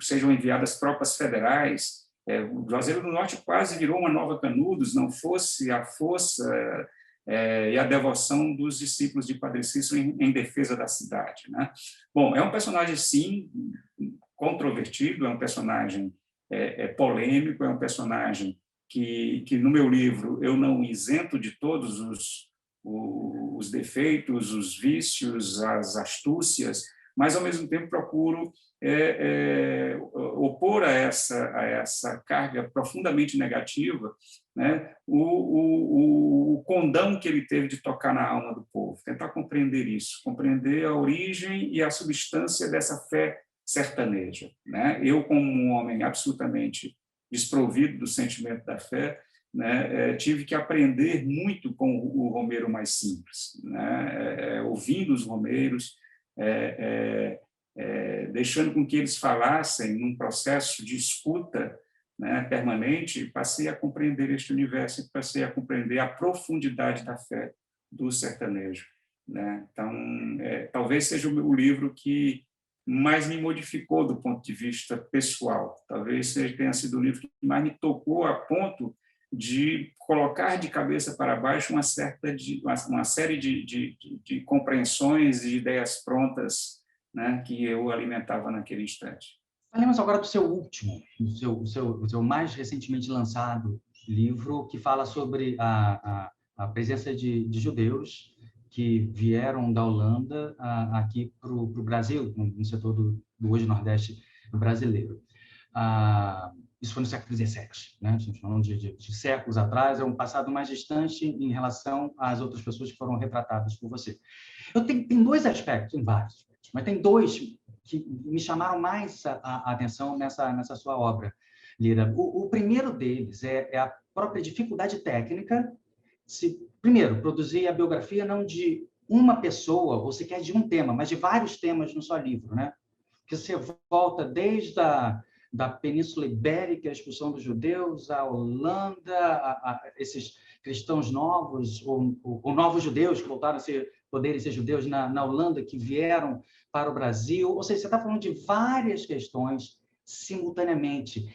Speaker 1: sejam enviadas tropas federais. O Juazeiro do Norte quase virou uma nova Canudos, não fosse a força e a devoção dos discípulos de Padre Cícero em defesa da cidade, né? Bom, é um personagem, sim, controvertido, é um personagem polêmico, é um personagem que no meu livro eu não isento de todos os defeitos, os vícios, as astúcias, mas, ao mesmo tempo, procuro opor a essa carga profundamente negativa, né, o condão que ele teve de tocar na alma do povo, tentar compreender isso, compreender a origem e a substância dessa fé sertaneja, né? Eu, como um homem absolutamente desprovido do sentimento da fé, né, tive que aprender muito com o romeiro mais simples, né, ouvindo os romeiros, deixando com que eles falassem num processo de escuta, né, permanente, passei a compreender este universo, passei a compreender a profundidade da fé do sertanejo, né? Então, talvez seja o livro que mais me modificou do ponto de vista pessoal, talvez tenha sido o livro que mais me tocou a ponto de colocar de cabeça para baixo uma série de compreensões e de ideias prontas, né, que eu alimentava naquele instante.
Speaker 2: Falemos agora do seu último, o seu mais recentemente lançado livro, que fala sobre a presença de judeus que vieram da Holanda aqui para o Brasil, no setor do hoje Nordeste brasileiro. Isso foi no século XVII, né? A gente falando de séculos atrás, é um passado mais distante em relação às outras pessoas que foram retratadas por você. Tem dois aspectos, tem vários aspectos, mas tem dois que me chamaram mais a atenção nessa sua obra, Lira. O primeiro deles é a própria dificuldade técnica, primeiro, produzir a biografia não de uma pessoa, ou sequer de um tema, mas de vários temas no seu livro, né? Que você volta desde da Península Ibérica, a expulsão dos judeus, a Holanda, esses cristãos novos, ou novos judeus que voltaram a poderem ser judeus na Holanda, que vieram para o Brasil. Ou seja, você está falando de várias questões simultaneamente,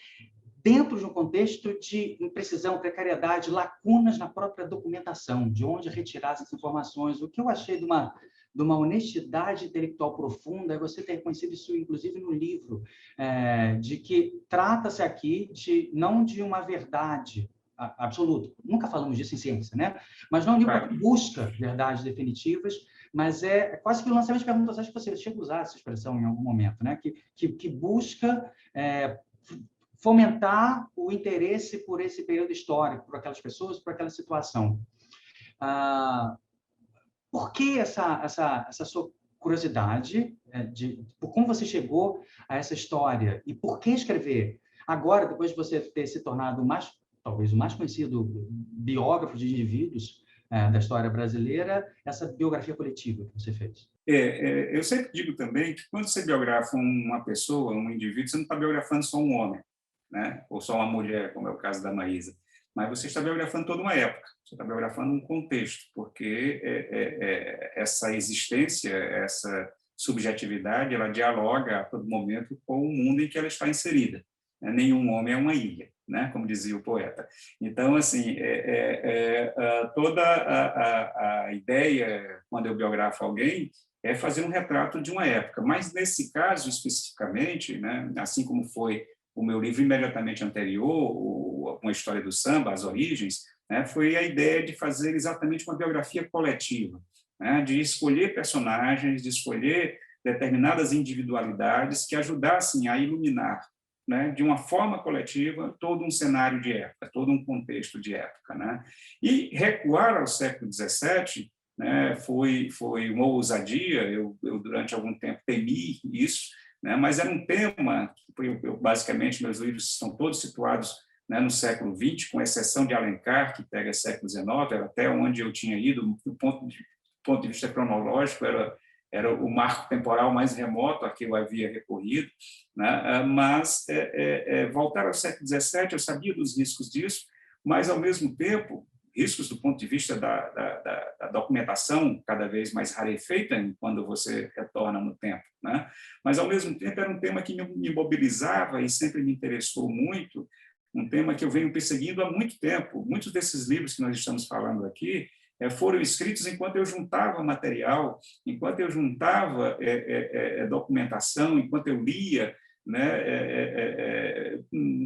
Speaker 2: dentro de um contexto de imprecisão, precariedade, lacunas na própria documentação, de onde retirar essas informações. O que eu achei de uma honestidade intelectual profunda é você ter reconhecido isso, inclusive, no livro, de que trata-se aqui não de uma verdade absoluta. Nunca falamos disso em ciência, né? Mas não é um livro que busca verdades definitivas, mas é quase que o lançamento de perguntas. Acho que você chega a usar essa expressão em algum momento, né? Que busca fomentar o interesse por esse período histórico, por aquelas pessoas, por aquela situação. Por que essa sua curiosidade por como você chegou a essa história e por que escrever? Agora, depois de você ter se tornado talvez o mais conhecido biógrafo de indivíduos da história brasileira, essa biografia coletiva que você fez.
Speaker 1: Eu sempre digo também que quando você biografa uma pessoa, um indivíduo, você não está biografando só um homem, né? Ou só uma mulher, como é o caso da Maísa, mas você está biografando toda uma época, você está biografando um contexto, porque essa existência, essa subjetividade, ela dialoga a todo momento com o mundo em que ela está inserida. Nenhum homem é uma ilha, né? Como dizia o poeta. Então, assim, toda a ideia, quando eu biografo alguém, é fazer um retrato de uma época. Mas, nesse caso, especificamente, né, assim como foi o meu livro imediatamente anterior, Uma História do Samba, As Origens, né, foi a ideia de fazer exatamente uma biografia coletiva, né, de escolher personagens, de escolher determinadas individualidades que ajudassem a iluminar, né, de uma forma coletiva, todo um cenário de época, todo um contexto de época, né? E recuar ao século XVII, né, foi uma ousadia, eu durante algum tempo temi isso, né, mas era um tema que basicamente meus livros estão todos situados, né, no século XX, com exceção de Alencar, que pega século XIX, era até onde eu tinha ido, do ponto de vista cronológico, era o marco temporal mais remoto a que eu havia recorrido, né? Mas voltar ao século XVII, eu sabia dos riscos disso, mas, ao mesmo tempo, riscos do ponto de vista da documentação cada vez mais rarefeita quando você retorna no tempo, né? Mas, ao mesmo tempo, era um tema que me mobilizava e sempre me interessou muito, um tema que eu venho perseguindo há muito tempo. Muitos desses livros que nós estamos falando aqui foram escritos enquanto eu juntava material, enquanto eu juntava documentação, enquanto eu lia, né,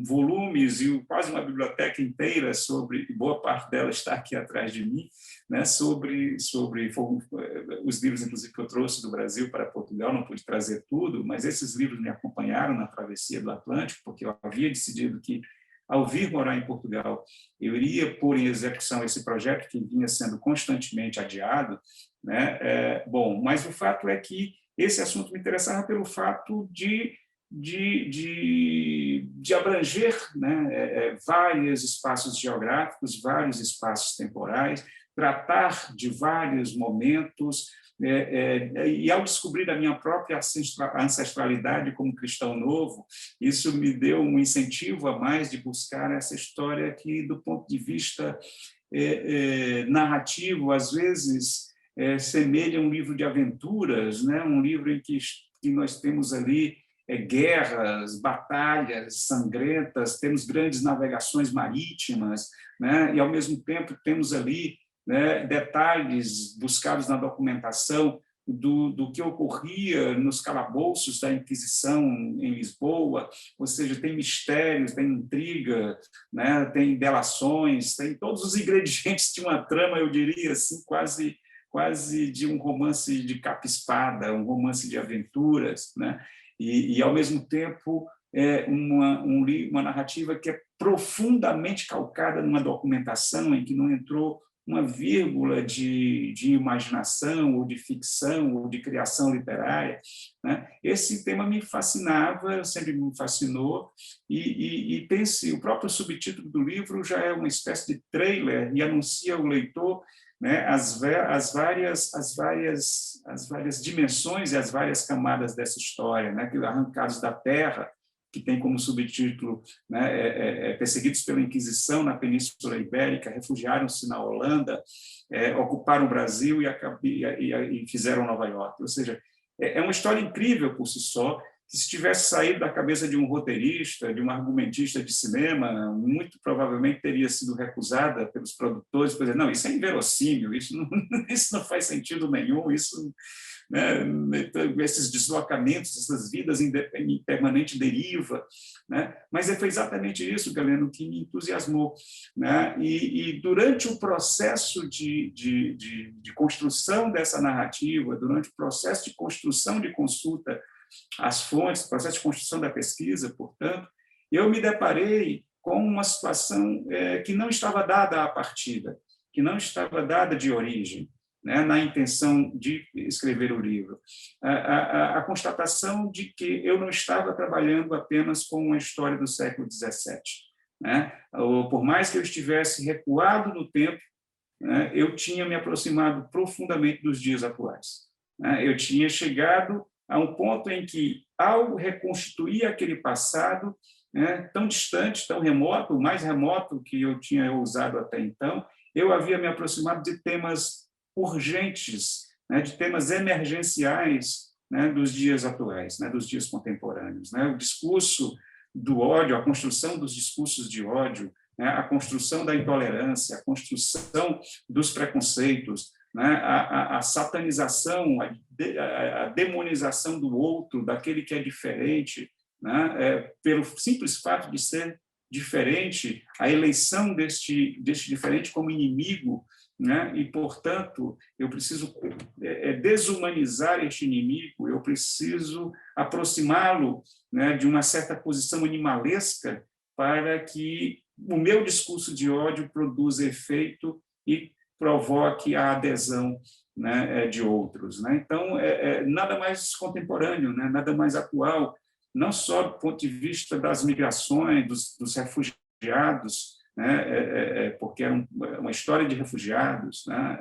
Speaker 1: volumes e quase uma biblioteca inteira sobre, boa parte dela está aqui atrás de mim, né, sobre os livros, inclusive, que eu trouxe do Brasil para Portugal. Não pude trazer tudo, mas esses livros me acompanharam na travessia do Atlântico, porque eu havia decidido que, ao vir morar em Portugal, eu iria pôr em execução esse projeto que vinha sendo constantemente adiado, né? Bom, mas o fato é que esse assunto me interessava pelo fato de abranger, né, vários espaços geográficos, vários espaços temporais, tratar de vários momentos, e ao descobrir a minha própria ancestralidade como cristão novo, isso me deu um incentivo a mais de buscar essa história que, do ponto de vista narrativo, às vezes semelha um livro de aventuras, né? Um livro em que nós temos ali guerras, batalhas sangrentas, temos grandes navegações marítimas, né? E, ao mesmo tempo, temos ali, né, detalhes buscados na documentação do que ocorria nos calabouços da Inquisição em Lisboa, ou seja, tem mistérios, tem intriga, né, tem delações, tem todos os ingredientes de uma trama, eu diria assim, quase de um romance de capa-espada, um romance de aventuras, né? E, ao mesmo tempo, uma narrativa que é profundamente calcada numa documentação em que não entrou uma vírgula de imaginação, ou de ficção, ou de criação literária, né? Esse tema me fascinava, sempre me fascinou, e pense, o próprio subtítulo do livro já é uma espécie de trailer e anuncia ao leitor, né, as várias dimensões e as várias camadas dessa história, né, que Arrancados da Terra, que tem como subtítulo, né, perseguidos pela Inquisição na Península Ibérica, refugiaram-se na Holanda, ocuparam o Brasil e fizeram Nova York. Ou seja, é uma história incrível por si só, que, se tivesse saído da cabeça de um roteirista, de um argumentista de cinema, muito provavelmente teria sido recusada pelos produtores, por dizer, não, isso é inverossímil, isso não faz sentido nenhum, isso, né, esses deslocamentos, essas vidas em permanente deriva, né? Mas foi exatamente isso, Galeno, que me entusiasmou, né? E durante o processo de construção dessa narrativa, durante o processo de construção de consulta às fontes, processo de construção da pesquisa, portanto, eu me deparei com uma situação que não estava dada à partida, que não estava dada de origem, né, na intenção de escrever o livro. A constatação de que eu não estava trabalhando apenas com uma história do século XVII. Né? Por mais que eu estivesse recuado no tempo, né, eu tinha me aproximado profundamente dos dias atuais. Né? Eu tinha chegado a um ponto em que, ao reconstituir aquele passado, né, tão distante, tão remoto, o mais remoto que eu tinha usado até então, eu havia me aproximado de temas urgentes, né, de temas emergenciais, né, dos dias atuais, né, dos dias contemporâneos. Né? O discurso do ódio, a construção dos discursos de ódio, né, a construção da intolerância, a construção dos preconceitos, né, a satanização, a demonização do outro, daquele que é diferente, né, pelo simples fato de ser diferente, a eleição deste diferente como inimigo, né, e, portanto, eu preciso desumanizar este inimigo, eu preciso aproximá-lo, né, de uma certa posição animalesca para que o meu discurso de ódio produza efeito e provoque a adesão, né, de outros. Né? Então, nada mais contemporâneo, né, nada mais atual, não só do ponto de vista das migrações, dos refugiados, né, porque era uma história de refugiados, né,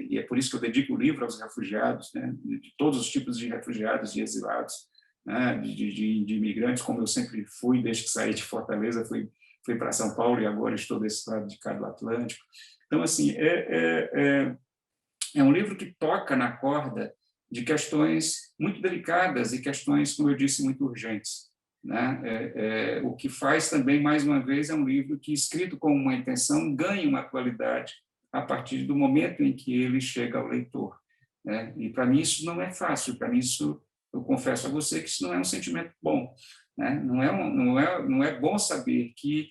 Speaker 1: e é por isso que eu dedico o livro aos refugiados, né, de todos os tipos de refugiados, de exilados, né, de imigrantes, como eu sempre fui, desde que saí de Fortaleza, fui para São Paulo e agora estou desse lado de cá do Atlântico. Então, assim, é um livro que toca na corda de questões muito delicadas e questões, como eu disse, muito urgentes, né? O que faz também, mais uma vez, é um livro que, escrito com uma intenção, ganha uma atualidade a partir do momento em que ele chega ao leitor, né? E, para mim, isso não é fácil. Para mim, isso, eu confesso a você que isso não é um sentimento bom, né? Não é bom saber que,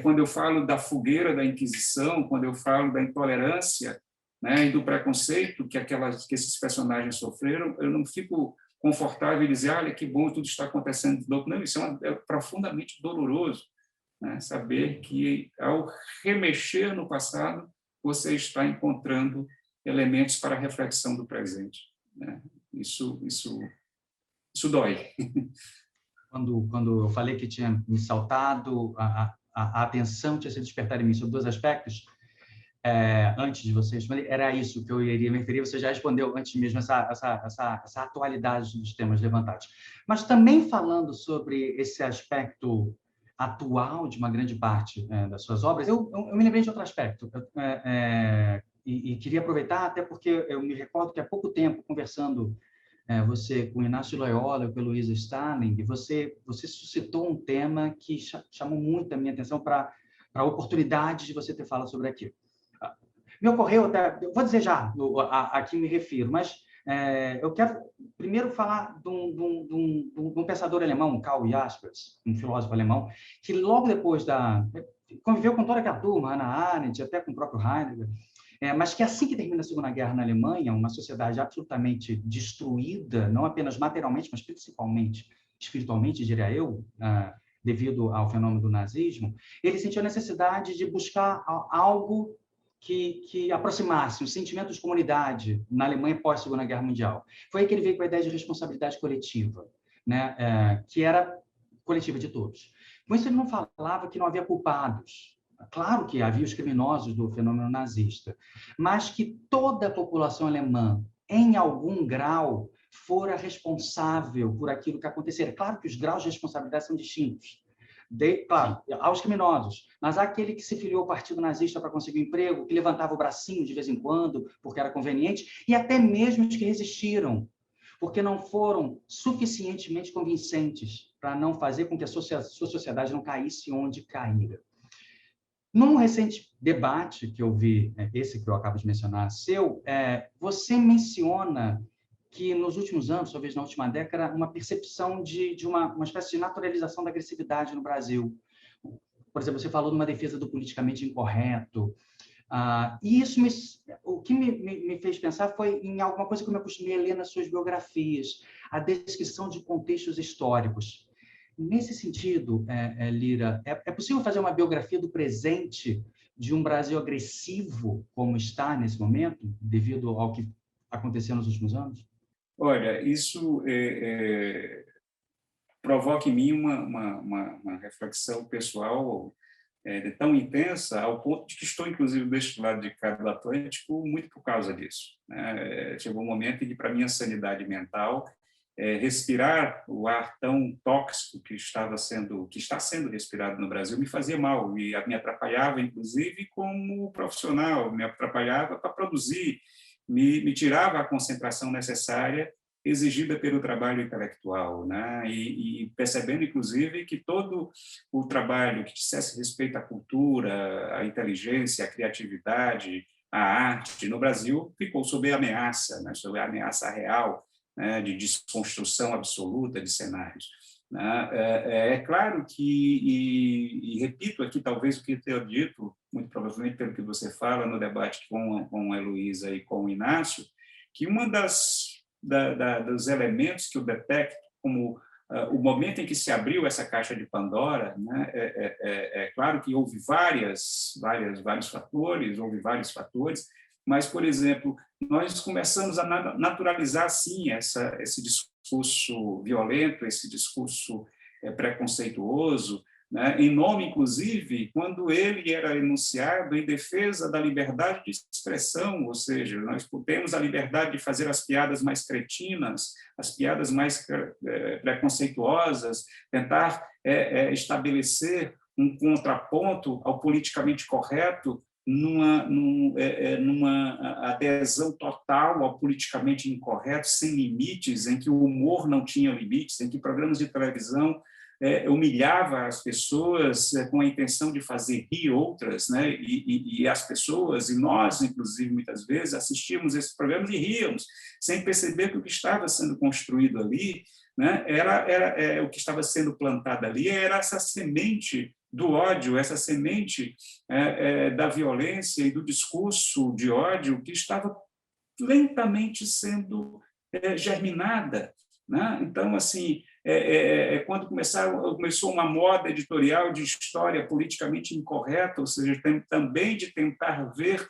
Speaker 1: quando eu falo da fogueira da Inquisição, quando eu falo da intolerância, né, e do preconceito que esses personagens sofreram, eu não fico confortável em dizer, olha, que bom, tudo está acontecendo. Não, isso é profundamente doloroso, né, saber que, ao remexer no passado, você está encontrando elementos para a reflexão do presente, né? Isso dói.
Speaker 2: Quando eu falei que tinha me saltado, a atenção tinha sido despertada em mim sobre dois aspectos, antes de você responder, era isso que eu iria me referir. Você já respondeu antes mesmo essa atualidade dos temas levantados. Mas também falando sobre esse aspecto atual de uma grande parte das suas obras, eu me lembrei de outro aspecto. E queria aproveitar, até porque eu me recordo que há pouco tempo, conversando você com Inácio Loyola e com Heloísa Starling, e você suscitou um tema que chamou muito a minha atenção para a oportunidade de você ter falado sobre aquilo. Me ocorreu até, eu vou dizer já a que me refiro, mas eu quero primeiro falar de um pensador alemão, Karl Jaspers, um filósofo alemão, que logo depois conviveu com toda a turma, Hannah Arendt, até com o próprio Heidegger, mas que assim que termina a Segunda Guerra na Alemanha, uma sociedade absolutamente destruída, não apenas materialmente, mas principalmente espiritualmente, diria eu, devido ao fenômeno do nazismo, ele sentiu a necessidade de buscar algo que aproximasse o sentimento de comunidade na Alemanha pós-Segunda Guerra Mundial. Foi aí que ele veio com a ideia de responsabilidade coletiva, né? Que era coletiva de todos. Com isso, ele não falava que não havia culpados. Claro que havia os criminosos do fenômeno nazista, mas que toda a população alemã, em algum grau, fora responsável por aquilo que acontecera. Claro que os graus de responsabilidade são distintos. Claro, aos criminosos, mas há aquele que se filiou ao partido nazista para conseguir um emprego, que levantava o bracinho de vez em quando, porque era conveniente, e até mesmo os que resistiram, porque não foram suficientemente convincentes para não fazer com que a sua sociedade não caísse onde caíra. Num recente debate que eu vi, esse que eu acabo de mencionar, você menciona que nos últimos anos, talvez na última década, uma percepção de uma espécie de naturalização da agressividade no Brasil. Por exemplo, você falou de uma defesa do politicamente incorreto. E isso o que me fez pensar foi em alguma coisa que eu me acostumei a ler nas suas biografias, a descrição de contextos históricos. Nesse sentido, Lira, é possível fazer uma biografia do presente de um Brasil agressivo como está nesse momento, devido ao que aconteceu nos últimos anos?
Speaker 1: Olha, isso provoca em mim uma reflexão pessoal tão intensa, ao ponto de que estou, inclusive, deste lado de cá do Atlântico, muito por causa disso, né? Chegou um momento em que, para minha sanidade mental, respirar o ar tão tóxico que está sendo respirado no Brasil me fazia mal, me atrapalhava, inclusive, como profissional, me atrapalhava para produzir, me tirava a concentração necessária exigida pelo trabalho intelectual, né? E percebendo, inclusive, que todo o trabalho que dissesse respeito à cultura, à inteligência, à criatividade, à arte, no Brasil, ficou sob ameaça, né? Sob a ameaça real, né? De desconstrução absoluta de cenários. É claro que, e repito aqui talvez o que eu tenho dito, muito provavelmente pelo que você fala no debate com a Heloísa e com o Inácio, que uma dos elementos que eu detecto como o momento em que se abriu essa caixa de Pandora, né, é claro que houve vários fatores, mas, por exemplo, nós começamos a naturalizar, sim, esse discurso violento, esse discurso preconceituoso, né, em nome, inclusive, quando ele era enunciado em defesa da liberdade de expressão, ou seja, nós temos a liberdade de fazer as piadas mais cretinas, as piadas mais preconceituosas, tentar estabelecer um contraponto ao politicamente correto, numa adesão total ao politicamente incorreto, sem limites, em que o humor não tinha limites, em que programas de televisão humilhava as pessoas com a intenção de fazer rir outras, né? E as pessoas, e nós, inclusive, muitas vezes, assistíamos esses programas e ríamos, sem perceber que o que estava sendo construído ali, né, era o que estava sendo plantado ali, era essa semente do ódio, essa semente da violência e do discurso de ódio que estava lentamente sendo germinada, né? Então, assim, quando começou uma moda editorial de história politicamente incorreta, ou seja, também de tentar ver,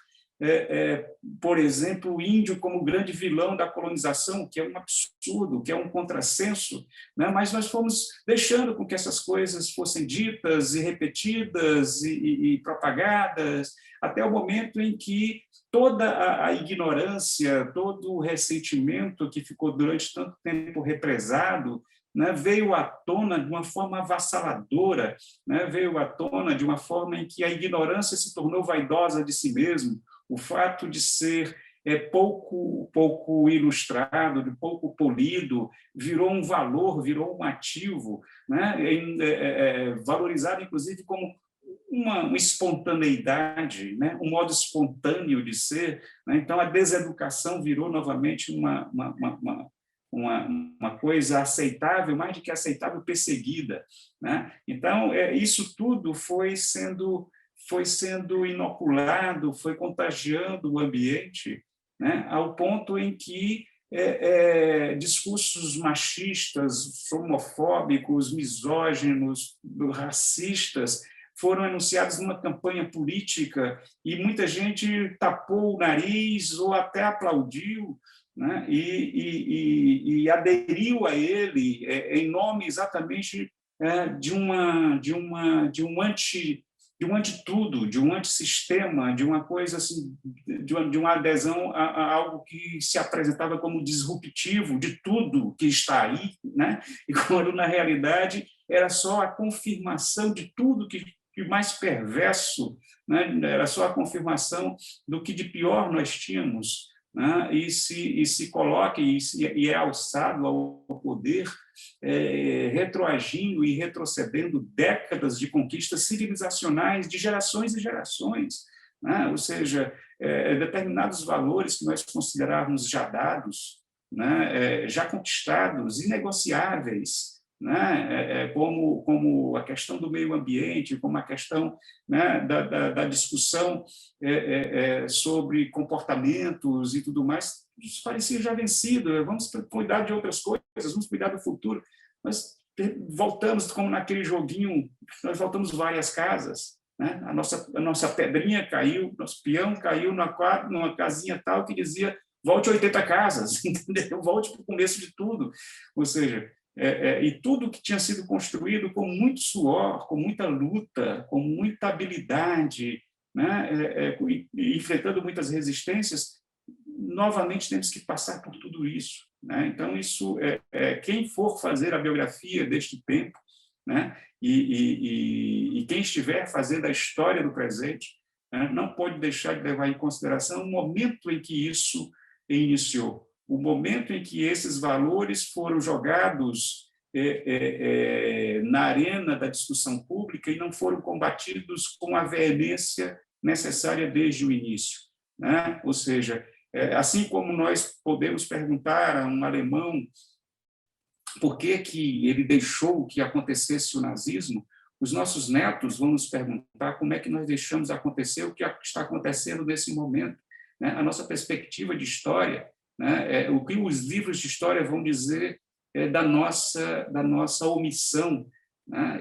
Speaker 1: por exemplo, o índio como grande vilão da colonização, que é um absurdo, que é um contrassenso, né? Mas nós fomos deixando com que essas coisas fossem ditas e repetidas e propagadas, até o momento em que toda a ignorância, todo o ressentimento que ficou durante tanto tempo represado, né, veio à tona de uma forma avassaladora, né, veio à tona de uma forma em que a ignorância se tornou vaidosa de si mesmo, o fato de ser pouco ilustrado, de pouco polido, virou um valor, virou um ativo, né, valorizado, inclusive, como uma espontaneidade, né, um modo espontâneo de ser, né? Então, a deseducação virou novamente uma coisa aceitável, mais do que aceitável, perseguida, né? Então, isso tudo foi sendo inoculado, foi contagiando o ambiente, né, ao ponto em que discursos machistas, homofóbicos, misóginos, racistas foram anunciados numa campanha política e muita gente tapou o nariz ou até aplaudiu, né, e aderiu a ele em nome exatamente de um anti-tudo, de um antissistema, de uma coisa assim, de uma adesão a algo que se apresentava como disruptivo de tudo que está aí, né? E quando, na realidade, era só a confirmação de tudo que mais perverso, né? Era só a confirmação do que de pior nós tínhamos, né? E se coloca e é alçado ao poder, retroagindo e retrocedendo décadas de conquistas civilizacionais de gerações e gerações, né? Ou seja, determinados valores que nós considerávamos já dados, né? Já conquistados, inegociáveis, né? Como a questão do meio ambiente, como a questão, né, da discussão sobre comportamentos e tudo mais, isso parecia já vencido. Vamos cuidar de outras coisas, vamos cuidar do futuro. Mas voltamos, como naquele joguinho, nós voltamos várias casas, né? A nossa pedrinha caiu, nosso peão caiu numa casinha tal que dizia volte 80 casas, entendeu? Volte para o começo de tudo. Ou seja, e tudo que tinha sido construído com muito suor, com muita luta, com muita habilidade, né? Enfrentando muitas resistências, novamente temos que passar por tudo isso, né? Então, isso quem for fazer a biografia deste tempo, né? E quem estiver fazendo a história do presente, né, não pode deixar de levar em consideração o momento em que isso iniciou, o momento em que esses valores foram jogados na arena da discussão pública e não foram combatidos com a veemência necessária desde o início, né? Ou seja, assim como nós podemos perguntar a um alemão por que ele deixou que acontecesse o nazismo, os nossos netos vão nos perguntar como é que nós deixamos acontecer o que está acontecendo nesse momento, né? A nossa perspectiva de história, né? O que os livros de história vão dizer da nossa omissão, né?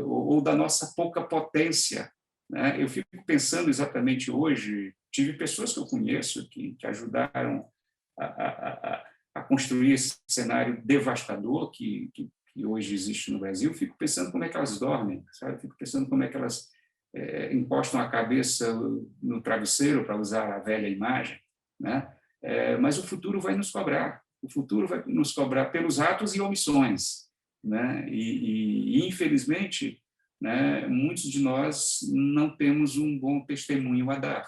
Speaker 1: Ou da nossa pouca potência, né? Eu fico pensando exatamente hoje, tive pessoas que eu conheço que ajudaram a construir esse cenário devastador que que hoje existe no Brasil, fico pensando como é que elas dormem, sabe? Fico pensando como é que elas encostam a cabeça no travesseiro, para usar a velha imagem, né? Mas o futuro vai nos cobrar. O futuro vai nos cobrar pelos atos e omissões, né? Infelizmente, né, muitos de nós não temos um bom testemunho a dar,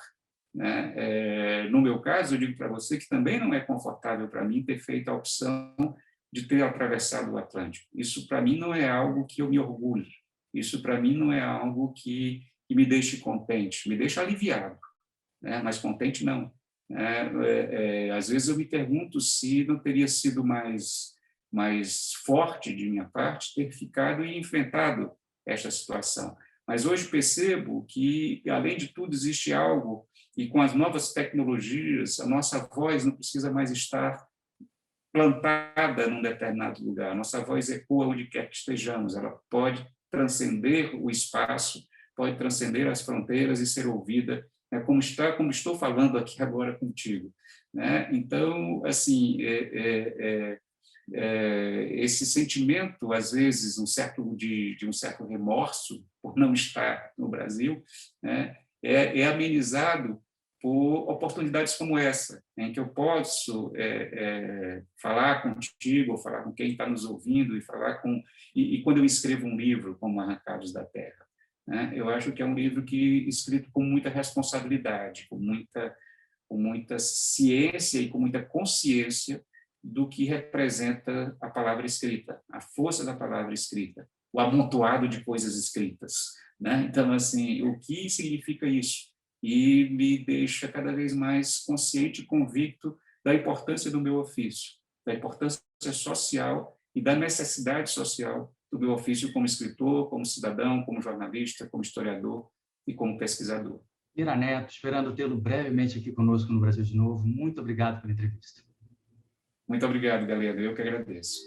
Speaker 1: né? No meu caso, eu digo para você que também não é confortável para mim ter feito a opção de ter atravessado o Atlântico. Isso, para mim, não é algo que eu me orgulho. Isso, para mim, não é algo que me deixe contente. Me deixa aliviado, né? Mas contente, não. Às vezes eu me pergunto se não teria sido mais forte de minha parte ter ficado e enfrentado esta situação. Mas hoje percebo que, além de tudo, existe algo, e com as novas tecnologias, a nossa voz não precisa mais estar plantada num determinado lugar. A nossa voz ecoa onde quer que estejamos. Ela pode transcender o espaço, pode transcender as fronteiras e ser ouvida, né, como estou falando aqui agora contigo, né? Então, assim, esse sentimento, às vezes, de um certo remorso por não estar no Brasil, né, amenizado por oportunidades como essa, em que eu posso falar contigo, ou falar com quem está nos ouvindo, e quando eu escrevo um livro como Arrancados da Terra, né, eu acho que é um livro escrito com muita responsabilidade, com muita ciência e com muita consciência do que representa a palavra escrita, a força da palavra escrita, o amontoado de coisas escritas, né? Então, assim, o que significa isso? E me deixa cada vez mais consciente e convicto da importância do meu ofício, da importância social e da necessidade social do meu ofício como escritor, como cidadão, como jornalista, como historiador e como pesquisador.
Speaker 2: Lira Neto, esperando tê-lo brevemente aqui conosco no Brasil de novo. Muito obrigado pela entrevista.
Speaker 1: Muito obrigado, galera. Eu que agradeço.